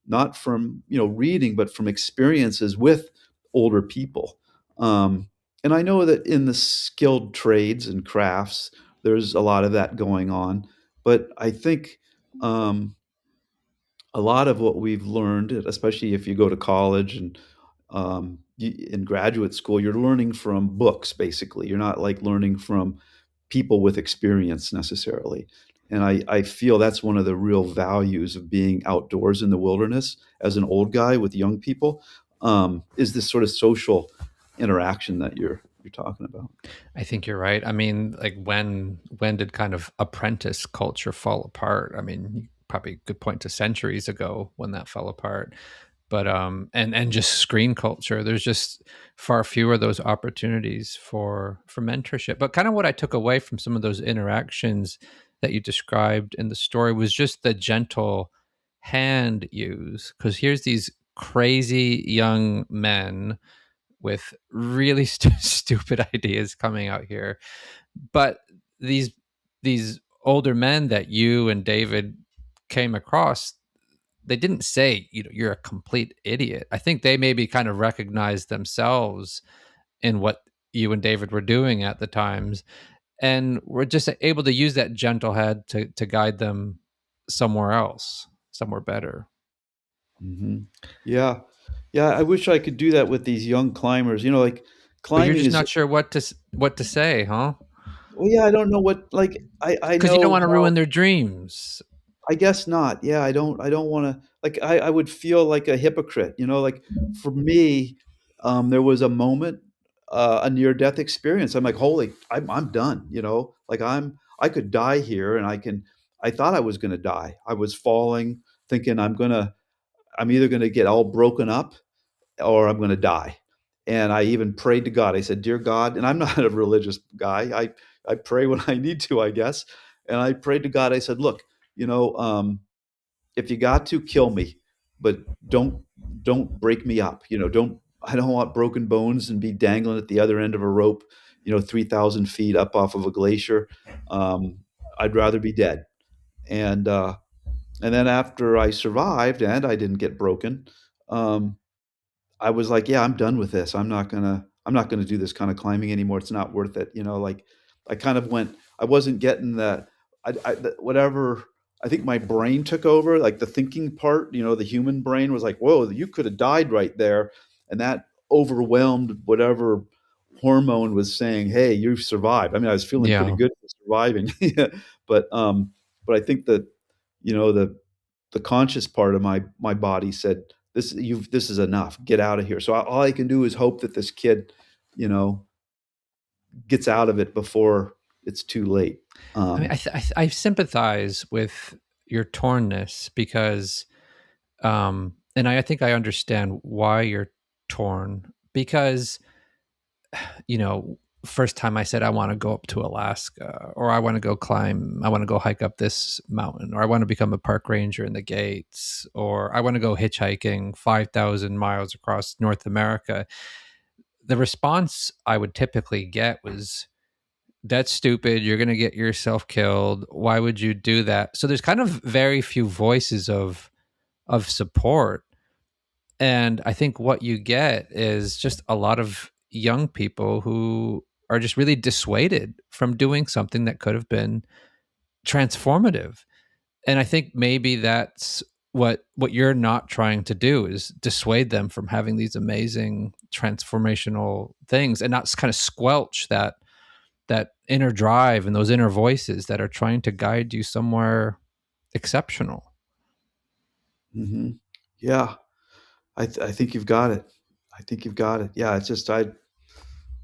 not from reading, but from experiences with older people. Um, and I know that in the skilled trades and crafts, there's a lot of that going on. But I think um, a lot of what we've learned, especially if you go to college and in graduate school, you're learning from books, basically. You're not like learning from people with experience necessarily. And I feel that's one of the real values of being outdoors in the wilderness as an old guy with young people, is this sort of social interaction that you're talking about. I think you're right. I mean, like when did kind of apprentice culture fall apart? I mean, probably a good point to centuries ago when that fell apart. But and just screen culture, there's just far fewer of those opportunities for mentorship. But kind of what I took away from some of those interactions that you described in the story was just the gentle hand use. Because here's these crazy young men with really stupid ideas coming out here, but these these older men that you and David came across, they didn't say, you're a complete idiot. I think they maybe kind of recognized themselves in what you and David were doing at the times, and were just able to use that gentle head to guide them somewhere else, somewhere better. Hmm. Yeah, yeah. I wish I could do that with these young climbers. Like But you're climbing just is. not sure what to say, huh? Well, yeah, I don't know what, like, I Because you don't know want to how. ruin their dreams. I guess not. Yeah, I don't wanna, like, I would feel like a hypocrite, like, for me, there was a moment, a near-death experience. I'm like, "Holy, I'm done," Like, I could die here, and I thought I was gonna die. I was falling, thinking I'm either gonna get all broken up or I'm going to die. And I even prayed to God. I said, "Dear God," and I'm not a religious guy. I pray when I need to, I guess. And I prayed to God. I said, "Look, you know, um, if you got to kill me, but don't don't break me up. Don't I don't want broken bones and be dangling at the other end of a rope, 3,000 feet up off of a glacier. Um, I'd rather be dead." And and then after I survived and I didn't get broken, um, I was like, "Yeah, I'm done with this. I'm not gonna do this kind of climbing anymore. It's not worth it." Like I kind of went. I wasn't getting whatever. I think my brain took over, like the thinking part. The human brain was like, "Whoa, you could have died right there," and that overwhelmed whatever hormone was saying, "Hey, you've survived." I mean, I was feeling pretty Yeah. good for surviving, yeah, but but I think that the conscious part of my body said, this is enough, get out of here. So all I can do is hope that this kid you know gets out of it before it's too late. I mean, um I sympathize with your tornness because, and I think I understand why you're torn because, you know, first time I said I want to go up to Alaska, or I want to go climb, I want to go hike up this mountain, or I want to become a park ranger in the Gates, or I want to go hitchhiking 5,000 miles across North America. The response I would typically get was, that's stupid. You're going to get yourself killed. Why would you do that? So there's kind of very few voices of support. And I think what you get is just a lot of young people who are just really dissuaded from doing something that could have been transformative. And I think maybe that's what you're not trying to do, is dissuade them from having these amazing transformational things, and not kind of squelch that inner drive and those inner voices that are trying to guide you somewhere exceptional. hmm yeah, I think you've got it. I think you've got it. Yeah, it's just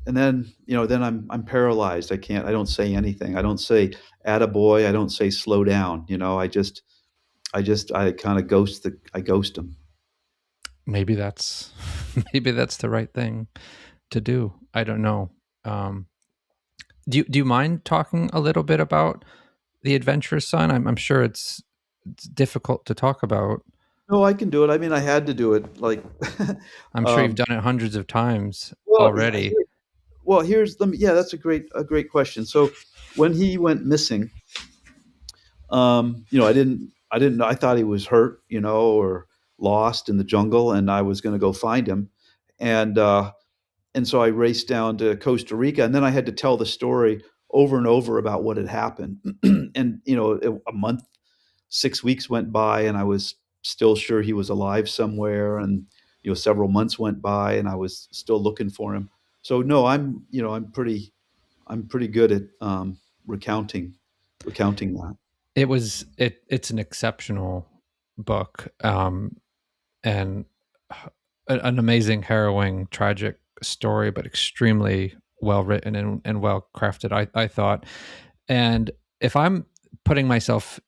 and then then I'm paralyzed. I don't say anything. I don't say attaboy. I don't say slow down. I kind of ghost them. Maybe that's maybe that's the right thing to do. I don't know. Um, do you mind talking a little bit about the adventurous son? I'm sure it's difficult to talk about. No, I can do it. I mean, I had to do it. Like, I'm sure you've um, done it hundreds of times well, yeah, already. here's let me. Yeah, that's a great question. So, when he went missing, I didn't know. I thought he was hurt, or lost in the jungle, and I was going to go find him, and so I raced down to Costa Rica, and then I had to tell the story over and over about what had happened, and a month, 6 weeks went by, and I was still sure he was alive somewhere, and several months went by, and I was still looking for him. So no, I'm pretty good at recounting recounting that. It's an exceptional book, and an amazing, harrowing, tragic story, but extremely well written and well crafted. I thought, and if I'm putting myself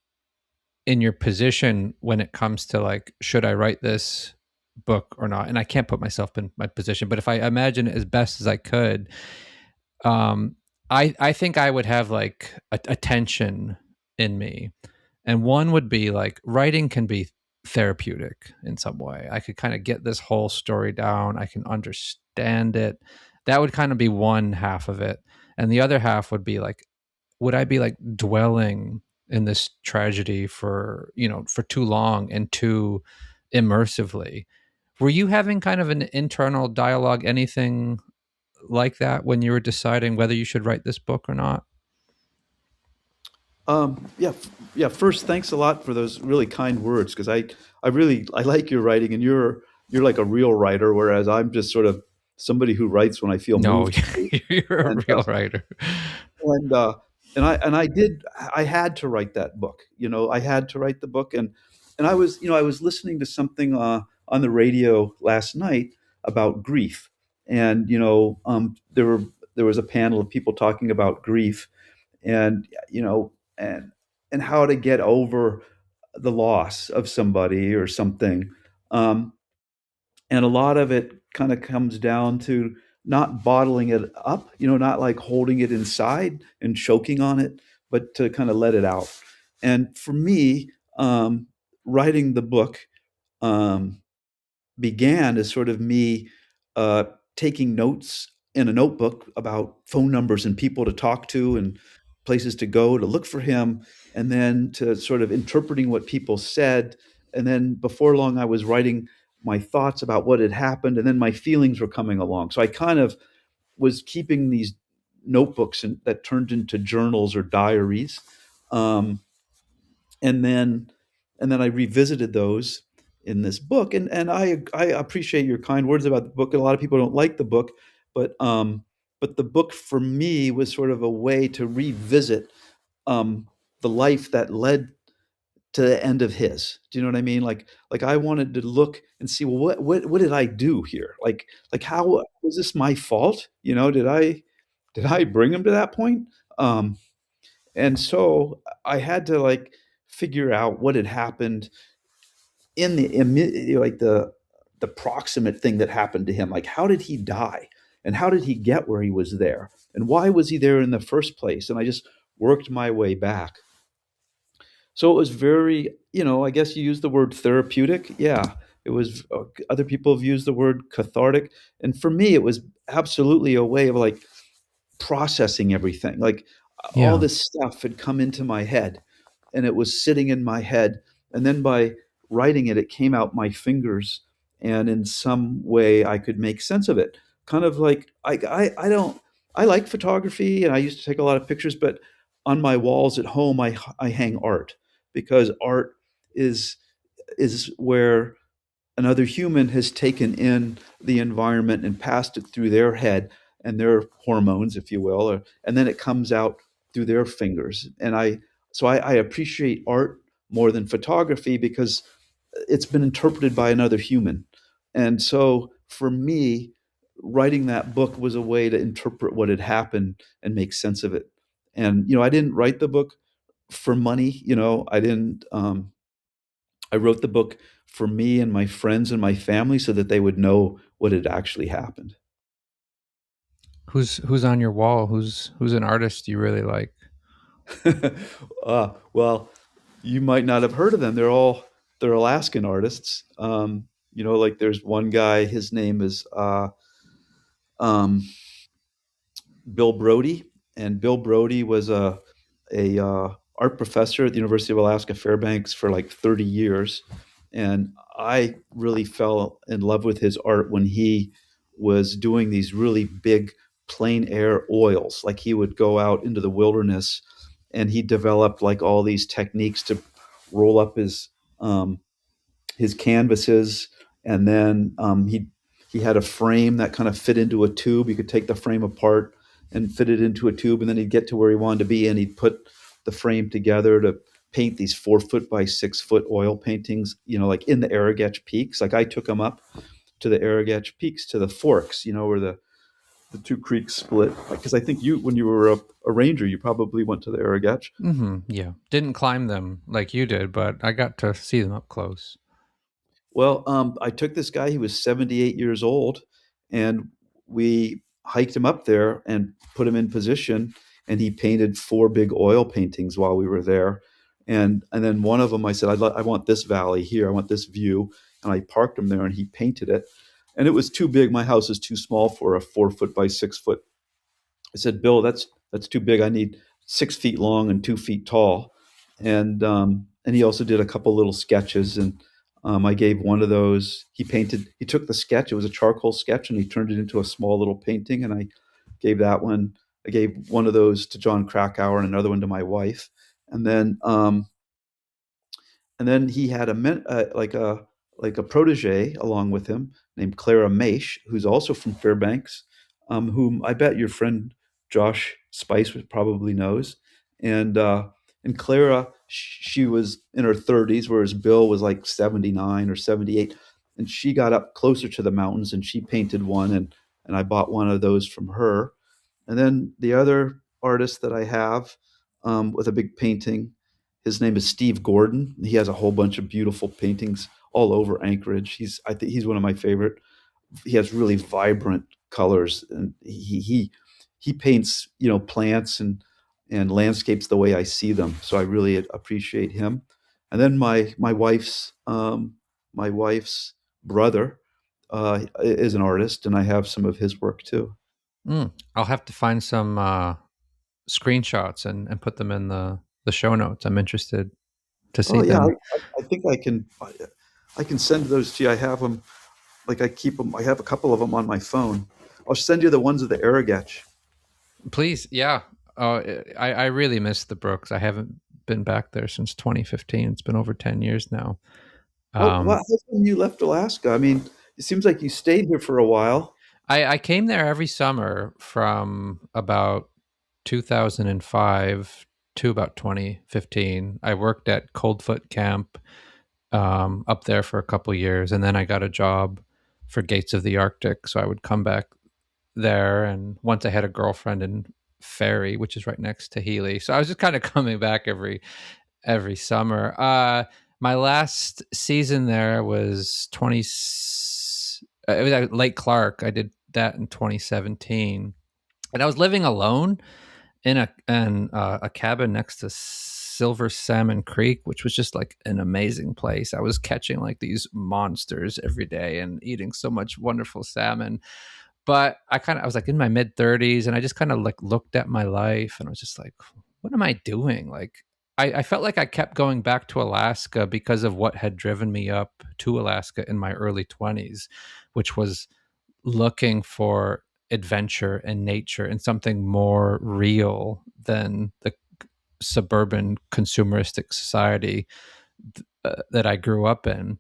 in your position when it comes to like, should I write this book or not? And I can't put myself in my position, but if I imagine it as best as I could, um, I think I would have like a tension in me, and one would be like writing can be therapeutic in some way. I could kind of get this whole story down. I can understand it. That would kind of be one half of it, and the other half would be like, would I be like dwelling in this tragedy for for too long and too immersively? Were you having kind of an internal dialogue, anything like that when you were deciding whether you should write this book or not? Yeah, yeah. First, thanks a lot for those really kind words, because I like your writing, and you're like a real writer, whereas I'm just sort of somebody who writes when I feel No, moved to. you're a And real writer. and I had to write that book. I had to write the book, and I was listening to something on the radio last night about grief, and there was a panel of people talking about grief, and and how to get over the loss of somebody or something. Um, and a lot of it kind of comes down to not bottling it up, not like holding it inside and choking on it, but to kind of let it out. And for me, writing the book um, began as sort of me uh, taking notes in a notebook about phone numbers and people to talk to and places to go to look for him, and then to sort of interpreting what people said. And then before long, I was writing my thoughts about what had happened, and then my feelings were coming along. So I kind of was keeping these notebooks that turned into journals or diaries. Um, and then I revisited those in this book, and I appreciate your kind words about the book. A lot of people don't like the book, but the book for me was sort of a way to revisit um, the life that led to the end of his. Do you know what I mean? Like I wanted to look and see, well, what did I do here? Like how was this my fault? Did I bring him to that point? Um, and so I had to like figure out what had happened in like the proximate thing that happened to him. Like, how did he die, and how did he get where he was there, and why was he there in the first place? And I just worked my way back. So it was very, I guess you used the word therapeutic. Yeah, it was. Other people have used the word cathartic, and for me, it was absolutely a way of like processing everything. Like all Yeah. this stuff had come into my head, and it was sitting in my head. And then by writing it, it came out my fingers, and in some way I could make sense of it. Kind of like I don't I like photography, and I used to take a lot of pictures, but on my walls at home I hang art, because art is where another human has taken in the environment and passed it through their head and their hormones, if you will, and then it comes out through their fingers. And I appreciate art more than photography, because it's been interpreted by another human. And so for me, writing that book was a way to interpret what had happened and make sense of it. And I didn't write the book for money. I didn't. I wrote the book for me and my friends and my family so that they would know what had actually happened. Who's on your wall? Who's an artist you really like? Well, you might not have heard of them. They're Alaskan artists. Like there's one guy. His name is um, Bill Brody, and Bill Brody was a art professor at the University of Alaska Fairbanks for like 30 years, and I really fell in love with his art when he was doing these really big plein air oils. Like he would go out into the wilderness, and he developed like all these techniques to roll up um, his canvases, and then he had a frame that kind of fit into a tube. You could take the frame apart and fit it into a tube, and then he'd get to where he wanted to be, and he'd put the frame together to paint these 4 foot by 6 foot oil paintings. Like in the Arrowgetch Peaks. Like I took him up to the Arrowgetch Peaks, to the forks. Where the two creeks split. Because I think when you were a ranger, you probably went to the Arrowgetch. Yeah, didn't climb them like you did, but I got to see them up close. Well, I took this guy. He was 78 years old, and we hiked him up there and put him in position. And he painted 4 big oil paintings while we were there. And then one of them, I said, I want this valley here. I want this view. And I parked him there, and he painted it. And it was too big. My house is too small for a 4 foot by 6 foot. I said, Bill, that's too big. I need 6 feet long and 2 feet tall. And he also did a couple little sketches, and I gave one of those. He painted. He took the sketch. It was a charcoal sketch, and he turned it into a small little painting. And I gave that one. I gave one of those to John Krakauer and another one to my wife. And then he had like a protege along with him named Clara Maish, who's also from Fairbanks, whom I bet your friend Josh Spice probably knows. And Clara, she was in her 30s, whereas Bill was like 79 or 78. And she got up closer to the mountains, and she painted one, and I bought one of those from her. And then the other artist that I have, with a big painting, his name is Steve Gordon. He has a whole bunch of beautiful paintings all over Anchorage. I think he's one of my favorite. He has really vibrant colors, and he paints plants and landscapes the way I see them. So I really appreciate him. And then my wife's brother is an artist, and I have some of his work too. I'll have to find some screenshots and put them in the show notes. I'm interested to see Oh yeah, them. I think I can send those to you. I have them. Like I keep them. I have a couple of them on my phone. I'll send you the ones of the Arrowgetch. Please, yeah. I really miss the Brooks. I haven't been back there since 2015. It's been over 10 years now. How Um, come you left Alaska? I mean, it seems like you stayed here for a while. I came there every summer from about 2005 to about 2015. I worked at Coldfoot Camp up there for a couple years, and then I got a job for Gates of the Arctic. So I would come back there, and once I had a girlfriend in Ferry, which is right next to Healy. So I was just kind of coming back every summer. My last season there was it was at Lake Clark. I did that in 2017, and I was living alone in a cabin next to Silver Salmon Creek, which was just like an amazing place. I was catching like these monsters every day and eating so much wonderful salmon. But I was like in my mid 30s, and I just kind of like looked at my life, and I was just like, what am I doing? Like I felt like I kept going back to Alaska because of what had driven me up to Alaska in my early 20s, which was looking for adventure and nature and something more real than the suburban consumeristic society that I grew up in.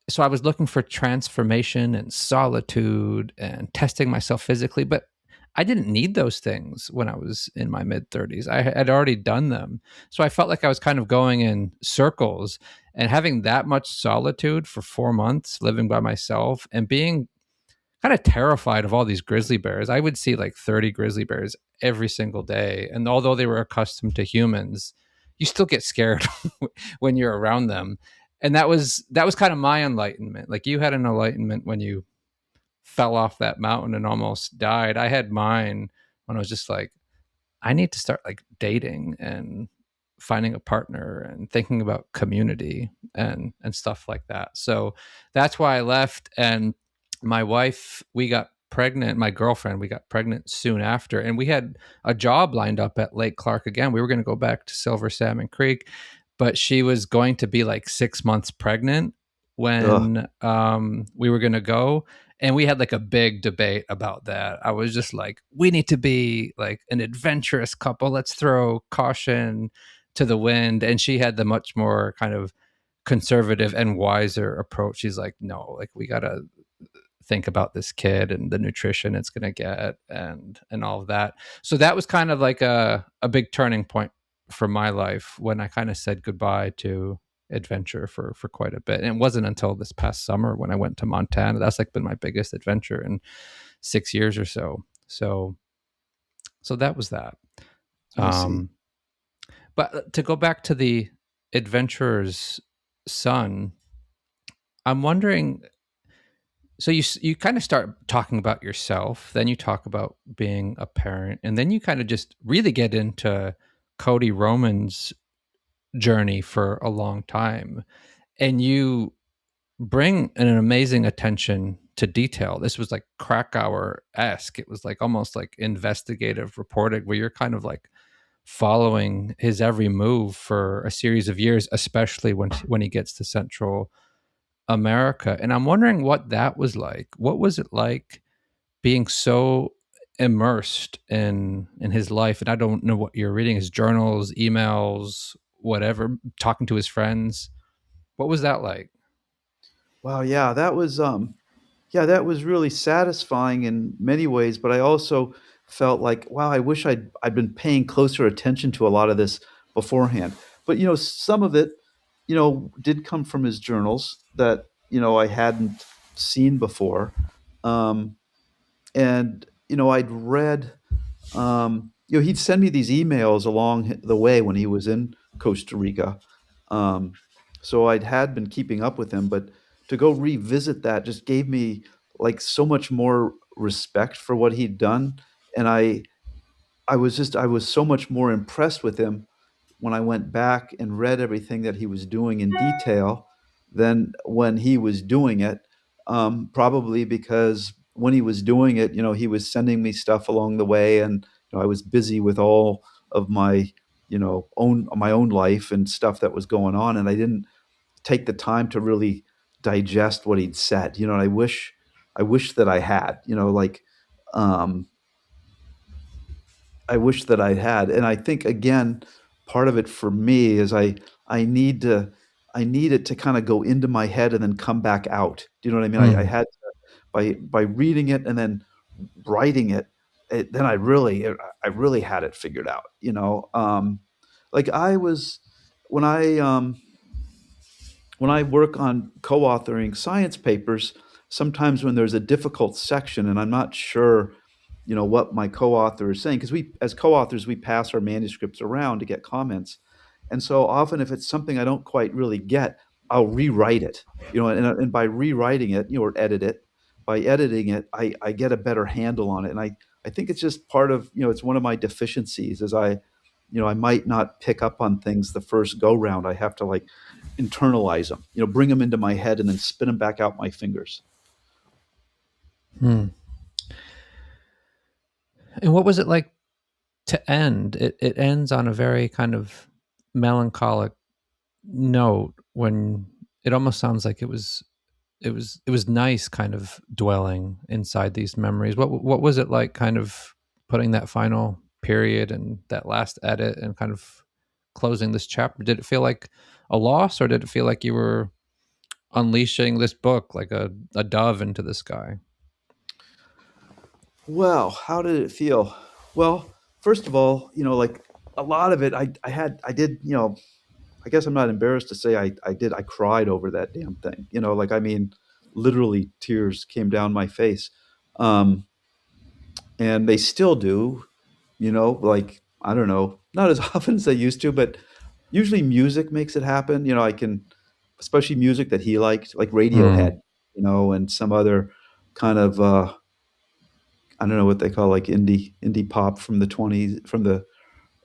So I was looking for transformation and solitude and testing myself physically, but I didn't need those things when I was in my mid 30s. I had already done them. So I felt like I was kind of going in circles, and having that much solitude for 4 months living by myself and being kind of terrified of all these grizzly bears. I would see like 30 grizzly bears every single day. And although they were accustomed to humans, you still get scared when you're around them. And that was kind of my enlightenment. Like you had an enlightenment when you fell off that mountain and almost died. I had mine when I was just like, I need to start like dating and finding a partner and thinking about community and stuff like that. So that's why I left. And my wife, we got pregnant. My girlfriend, we got pregnant soon after, and we had a job lined up at Lake Clark again. We were going to go back to Silver Salmon Creek, but she was going to be like 6 months pregnant Ugh, when we were going to go, and we had like a big debate about that. I was just like, we need to be like an adventurous couple. Let's throw caution to the wind. And she had the much more kind of conservative and wiser approach. She's like, no, like we got to think about this kid and the nutrition it's going to get and all of that. So that was kind of like a big turning point for my life when I kind of said goodbye to adventure for quite a bit. And it wasn't until this past summer when I went to Montana. That's like been my biggest adventure in 6 years or so. So that was that. I see. Um, but to go back to the adventurer's son, I'm wondering. So you kind of start talking about yourself, then you talk about being a parent, and then you kind of just really get into Cody Roman's journey for a long time, and you bring an amazing attention to detail. This was like Krakauer esque. It was like almost like investigative reporting, where you're kind of like following his every move for a series of years, especially when he gets to Central America. And I'm wondering what that was like. What was it like being so immersed in his life? And I don't know what you're reading, his journals, emails, whatever, talking to his friends. What was that like? Wow, yeah, yeah, that was really satisfying in many ways, but I also felt like, wow, I wish I'd been paying closer attention to a lot of this beforehand. But some of it, did come from his journals that I hadn't seen before, um, and I'd read. He'd send me these emails along the way when he was in Costa Rica. Um, so I'd had been keeping up with him, but to go revisit that just gave me like so much more respect for what he'd done, and I was so much more impressed with him when I went back and read everything that he was doing in detail than when he was doing it. Probably because when he was doing it, he was sending me stuff along the way, and I was busy with all of my, own my own life and stuff that was going on, and I didn't take the time to really digest what he'd said. And I wish that I had. Um, I wish that I had. And I think again, part of it for me is I need to I need it to kind of go into my head and then come back out. Do you know what I mean? I Hmm. had to, by reading it and then writing it, then I really had it figured out. Like I was when I work on co-authoring science papers, sometimes when there's a difficult section and I'm not sure, what my co-author is saying, because we, as co-authors, we pass our manuscripts around to get comments, and so often if it's something I don't quite really get, I'll rewrite it, and by rewriting it, or edit it, by editing it, I get a better handle on it, and I think it's just part of, it's one of my deficiencies is I might not pick up on things the first go round. I have to like internalize them, bring them into my head and then spin them back out my fingers. Hmm. And what was it like to end? It ends on a very kind of melancholic note when it almost sounds like it was nice kind of dwelling inside these memories. What was it like kind of putting that final period and that last edit and kind of closing this chapter? Did it feel like a loss, or did it feel like you were unleashing this book like a dove into the sky? Well, how did it feel? Well, first of all, like a lot of it, I did, I guess I'm not embarrassed to say I cried over that damn thing. Like, I mean, literally tears came down my face. um, and they still do. Like, I don't know, not as often as they used to, but usually music makes it happen. I can, especially music that he liked, like Mm. Radiohead, and some other kind of I don't know what they call, like, indie pop from the 20s, from the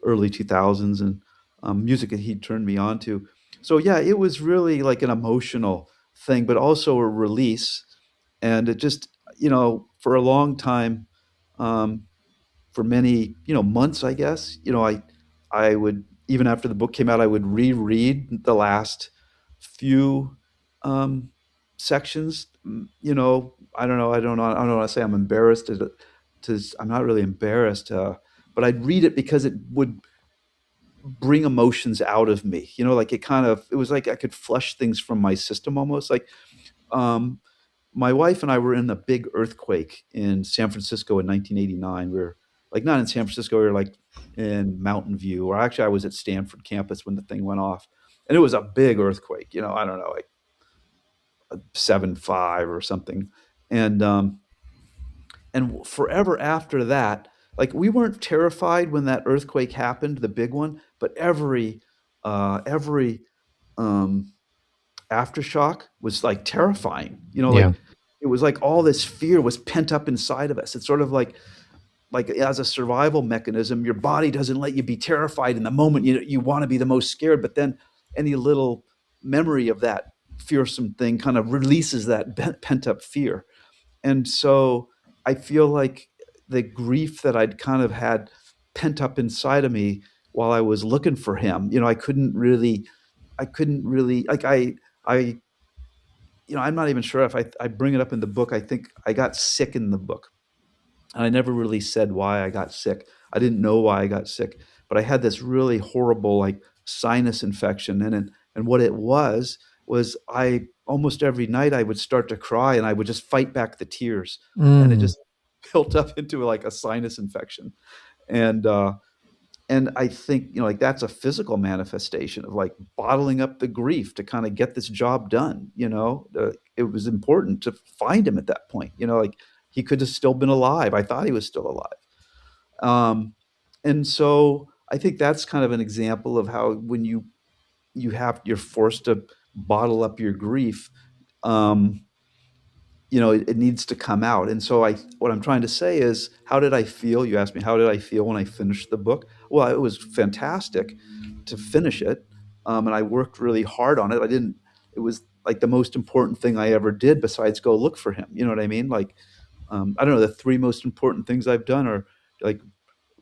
early 2000s, and music that he turned me on to. So yeah, it was really like an emotional thing, but also a release. And it just, for a long time, um, for many, months, I guess, I would, even after the book came out, I would reread the last few um, sections. I don't want to say I'm embarrassed I'm not really embarrassed, but I'd read it because it would bring emotions out of me. Like, it was like I could flush things from my system almost. Like, um, my wife and I were in a big earthquake in San Francisco in 1989. We were, like, not in San Francisco, we were like in Mountain View, or actually I was at Stanford campus when the thing went off. And it was a big earthquake, I don't know, like 7.5 or something. And forever after that, like, we weren't terrified when that earthquake happened, the big one, but every um, aftershock was like terrifying. Yeah. Like, it was like all this fear was pent up inside of us. It's sort of like as a survival mechanism, your body doesn't let you be terrified in the moment. You want to be the most scared, but then any little memory of that fearsome thing kind of releases that pent up fear. And so I feel like the grief that I'd kind of had pent up inside of me while I was looking for him, I couldn't really, like, I, I'm not even sure if I bring it up in the book. I think I got sick in the book. And I never really said why I got sick. I didn't know why I got sick, but I had this really horrible, like, sinus infection. And what it was I almost every night I would start to cry and I would just fight back the tears. And it Mm. just built up into like a sinus infection. And I think, like, that's a physical manifestation of, like, bottling up the grief to kind of get this job done. It was important to find him at that point. Like, he could have still been alive. I thought he was still alive. Um, and so I think that's kind of an example of how, when you're forced to bottle up your grief, um, it needs to come out. And so what I'm trying to say is, how did I feel? You asked me, how did I feel when I finished the book? Well, it was fantastic to finish it. And I worked really hard on it. It was like the most important thing I ever did besides go look for him. You know what I mean? Like, I don't know, the three most important things I've done are, like,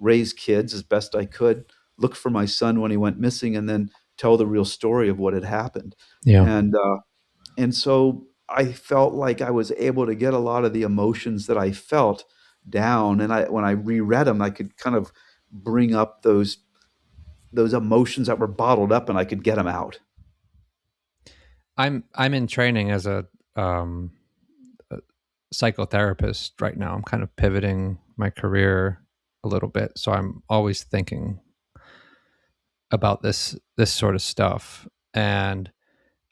raise kids as best I could, look for my son when he went missing, and then tell the real story of what had happened. Yeah. And so I felt like I was able to get a lot of the emotions that I felt down, and when I reread them, I could kind of bring up those emotions that were bottled up, and I could get them out. I'm in training as um, a psychotherapist right now. I'm kind of pivoting my career a little bit, so I'm always thinking about this sort of stuff. And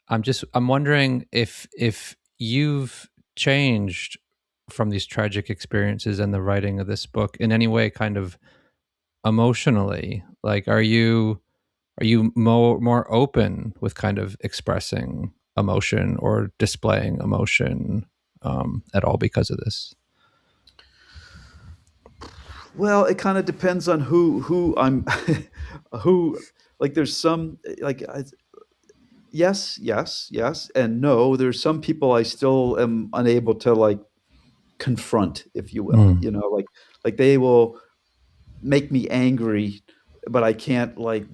I'm wondering if you've changed from these tragic experiences and the writing of this book in any way, kind of emotionally. Like, are you more open with kind of expressing emotion or displaying emotion at all because of this? Well, it kind of depends on who I'm who, like, there's some, like, yes, yes, yes, and no. There's some people I still am unable to, like, confront, if you will. Mm. Like, they will make me angry, but I can't, like,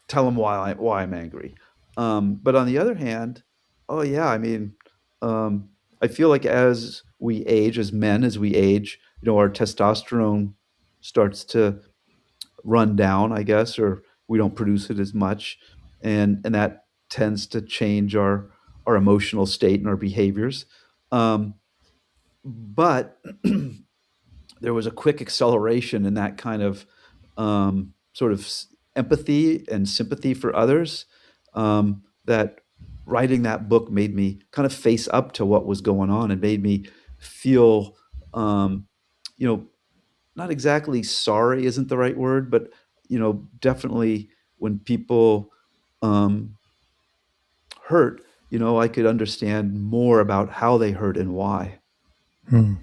tell them why I'm angry. But on the other hand, oh yeah, I mean, I feel like as we age, as men, as we age, our testosterone starts to run down, I guess, or we don't produce it as much, and that tends to change our emotional state and our behaviors. Um, but there was a quick acceleration in that kind of sort of empathy and sympathy for others, that writing that book made me kind of face up to what was going on and made me feel. um, you know, not exactly sorry isn't the right word, but definitely when people um, hurt, I could understand more about how they hurt and why. Hmm.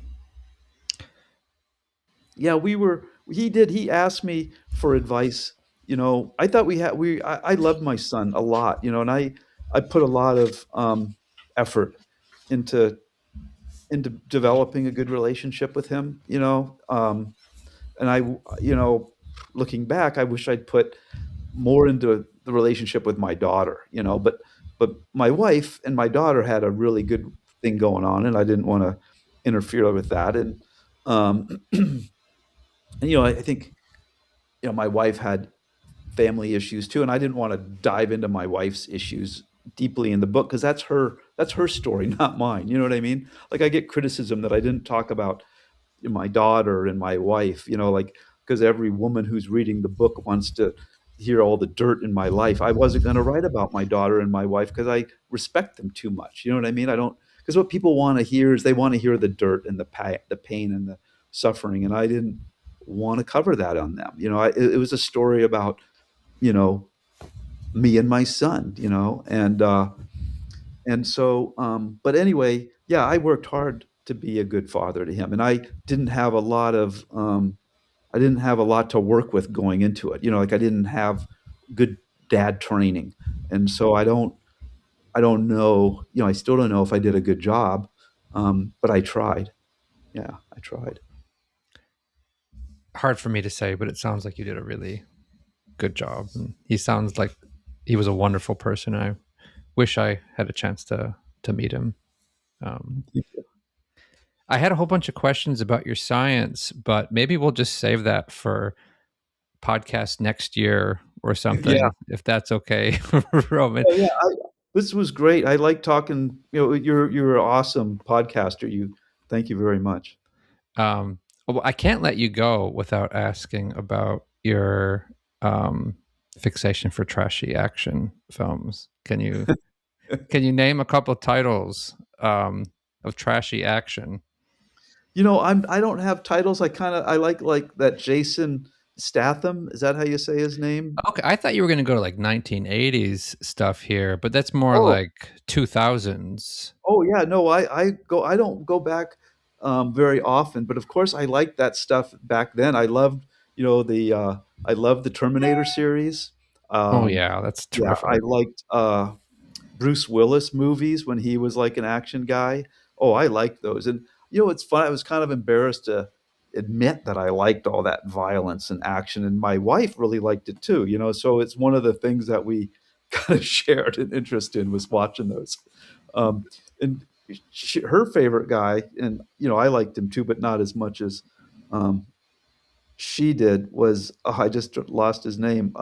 Yeah, he asked me for advice. I thought I loved my son a lot, and I put a lot of effort into developing a good relationship with him, and looking back, I wish I'd put more into the relationship with my daughter, but my wife and my daughter had a really good thing going on, and I didn't want to interfere with that. And and I think my wife had family issues too, and I didn't want to dive into my wife's issues deeply in the book because that's her story, not mine. You know what I mean? Like I get criticism that I didn't talk about my daughter and my wife, like because every woman who's reading the book wants to hear all the dirt in my life. I wasn't going to write about my daughter and my wife because I respect them too much. You know what I mean? I don't because what people want to hear is they want to hear the dirt and the pain and the suffering, and I didn't want to cover that on them. It was a story about you know me and my son, and so, but anyway, yeah, I worked hard to be a good father to him, and I didn't have a lot to work with going into it. Like I didn't have good dad training, and so I don't know. I still don't know if I did a good job, but I tried. Yeah, I tried. Hard for me to say, but it sounds like you did a really good job. And he sounds like he was a wonderful person. I wish I had a chance to meet him. Um, I had a whole bunch of questions about your science, but maybe we'll just save that for podcast next year or Yeah. something, if that's okay, Roman. Oh, yeah. This was great. I like talking. You're an awesome podcaster. Thank you very much. Well, I can't let you go without asking about your um, fixation for trashy action films. Can you name a couple of titles of trashy action? I don't have titles. I like that Jason Statham. Is that how you say his name? Okay, I thought you were going to go to like 1980s stuff here, but that's more Oh, like 2000s. oh yeah. No, I don't go back very often, but of course I liked that stuff back then. I loved the Terminator series. Oh Um, yeah, that's yeah, I terrific. liked Bruce Willis movies when he was like an action guy. Oh, I liked those. And it's fun. I was kind of embarrassed to admit that I liked all that violence and action, and my wife really liked it too. So it's one of the things that we kind of shared an interest in was watching those. And her favorite guy, and I liked him too, but not as much as um, she did. Was I just lost his name?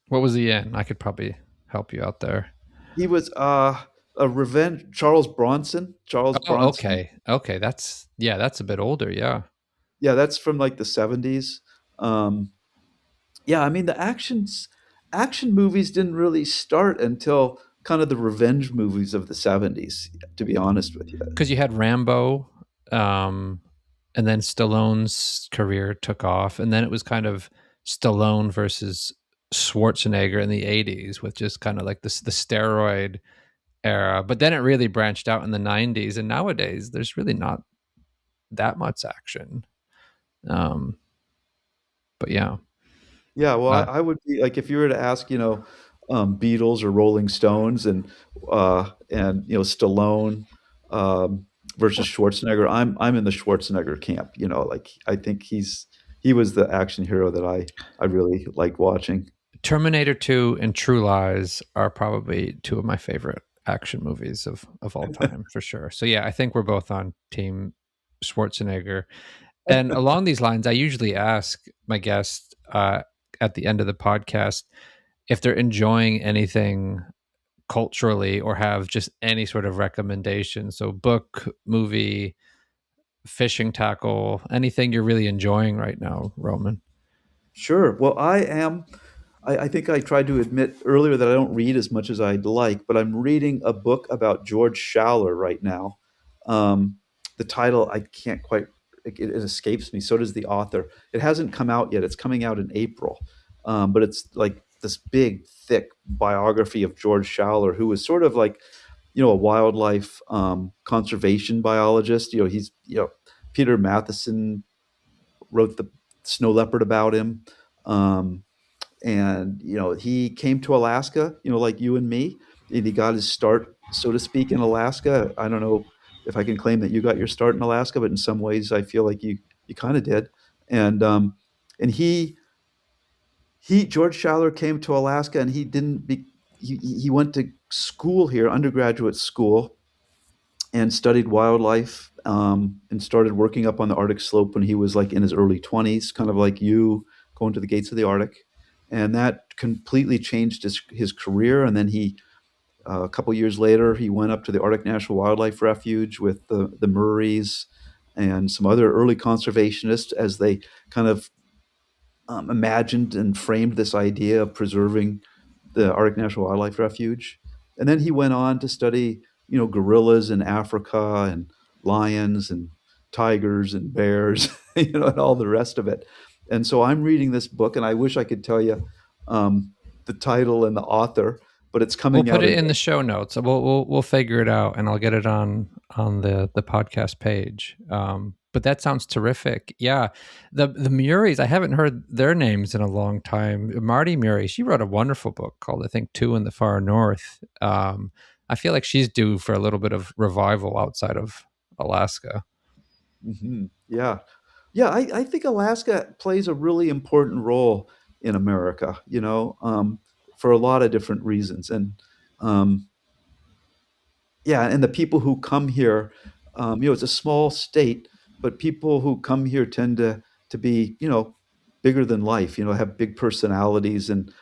What was he in? I could probably help you out there. He was a revenge Charles Bronson. Charles Oh, Bronson. okay. Okay, that's a bit older, yeah. Yeah, that's from like the 70s. Um, yeah, I mean the action movies didn't really start until kind of the revenge movies of the 70s, to be honest with you. Because you had Rambo, um, and then Stallone's career took off, and then it was kind of Stallone versus Schwarzenegger in the '80s, with just kind of like this the steroid era. But then it really branched out in the '90s, and nowadays there's really not that much action. Um, but yeah, Yeah, well, uh, I would be like if you were to ask, Beatles or Rolling Stones and Stallone versus Schwarzenegger, I'm in the Schwarzenegger camp. Like I think he was the action hero that I really liked watching. Terminator 2 and True Lies are probably two of my favorite action movies of all time for sure. So yeah, I think we're both on team Schwarzenegger. And along these lines, I usually ask my guests at the end of the podcast if they're enjoying anything culturally or have just any sort of recommendation. So, book, movie, fishing tackle, anything you're really enjoying right now, Roman. Sure. Well, I think I tried to admit earlier that I don't read as much as I'd like, but I'm reading a book about George Schaller right now. the title I can't quite. It escapes me. So does the author. It hasn't come out yet. It's coming out in April, but it's like this big, thick biography of George Schaller, who was sort of like a wildlife conservation biologist. He's Peter Matheson wrote the Snow Leopard about him. Um, and he came to Alaska, like you and me, and he got his start, so to speak, in Alaska. I don't know if I can claim that you got your start in Alaska, but in some ways, I feel like you kind of did. And he George Schaller came to Alaska, and he didn't be he went to school here, undergraduate school, and studied wildlife, and started working up on the Arctic slope when he was like in his early 20s, kind of like you, going to the gates of the Arctic. And that completely changed his career. And then a couple years later, he went up to the Arctic National Wildlife Refuge with the Murrays and some other early conservationists as they kind of imagined and framed this idea of preserving the Arctic National Wildlife Refuge. And then he went on to study, gorillas in Africa and lions and tigers and bears, and all the rest of it. And so I'm reading this book, and I wish I could tell you the title and the author, but it's We'll coming put out it in. in the show notes. We'll figure it out, and I'll get it on the podcast page. But that sounds terrific. Yeah, the Murrays. I haven't heard their names in a long time. Marty Murray. She wrote a wonderful book called, I think, Two in the Far North. I feel like she's due for a little bit of revival outside of Alaska. Yeah. Yeah, I think Alaska plays a really important role in America, for a lot of different reasons. And um, yeah, and the people who come here, it's a small state, but people who come here tend to be, bigger than life. Have big personalities, and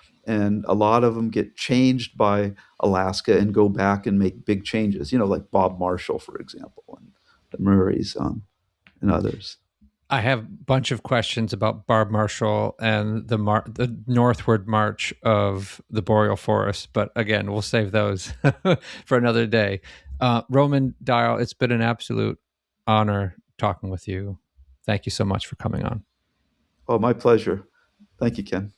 a lot of them get changed by Alaska and go back and make big changes. Like Bob Marshall, for example, and the Murrays, and others. I have a bunch of questions about Barb Marshall and the northward march of the boreal forest, but again, we'll save those for another day. Roman Dial, it's been an absolute honor talking with you. Thank you so much for coming on. Oh, my pleasure. Thank you, Ken.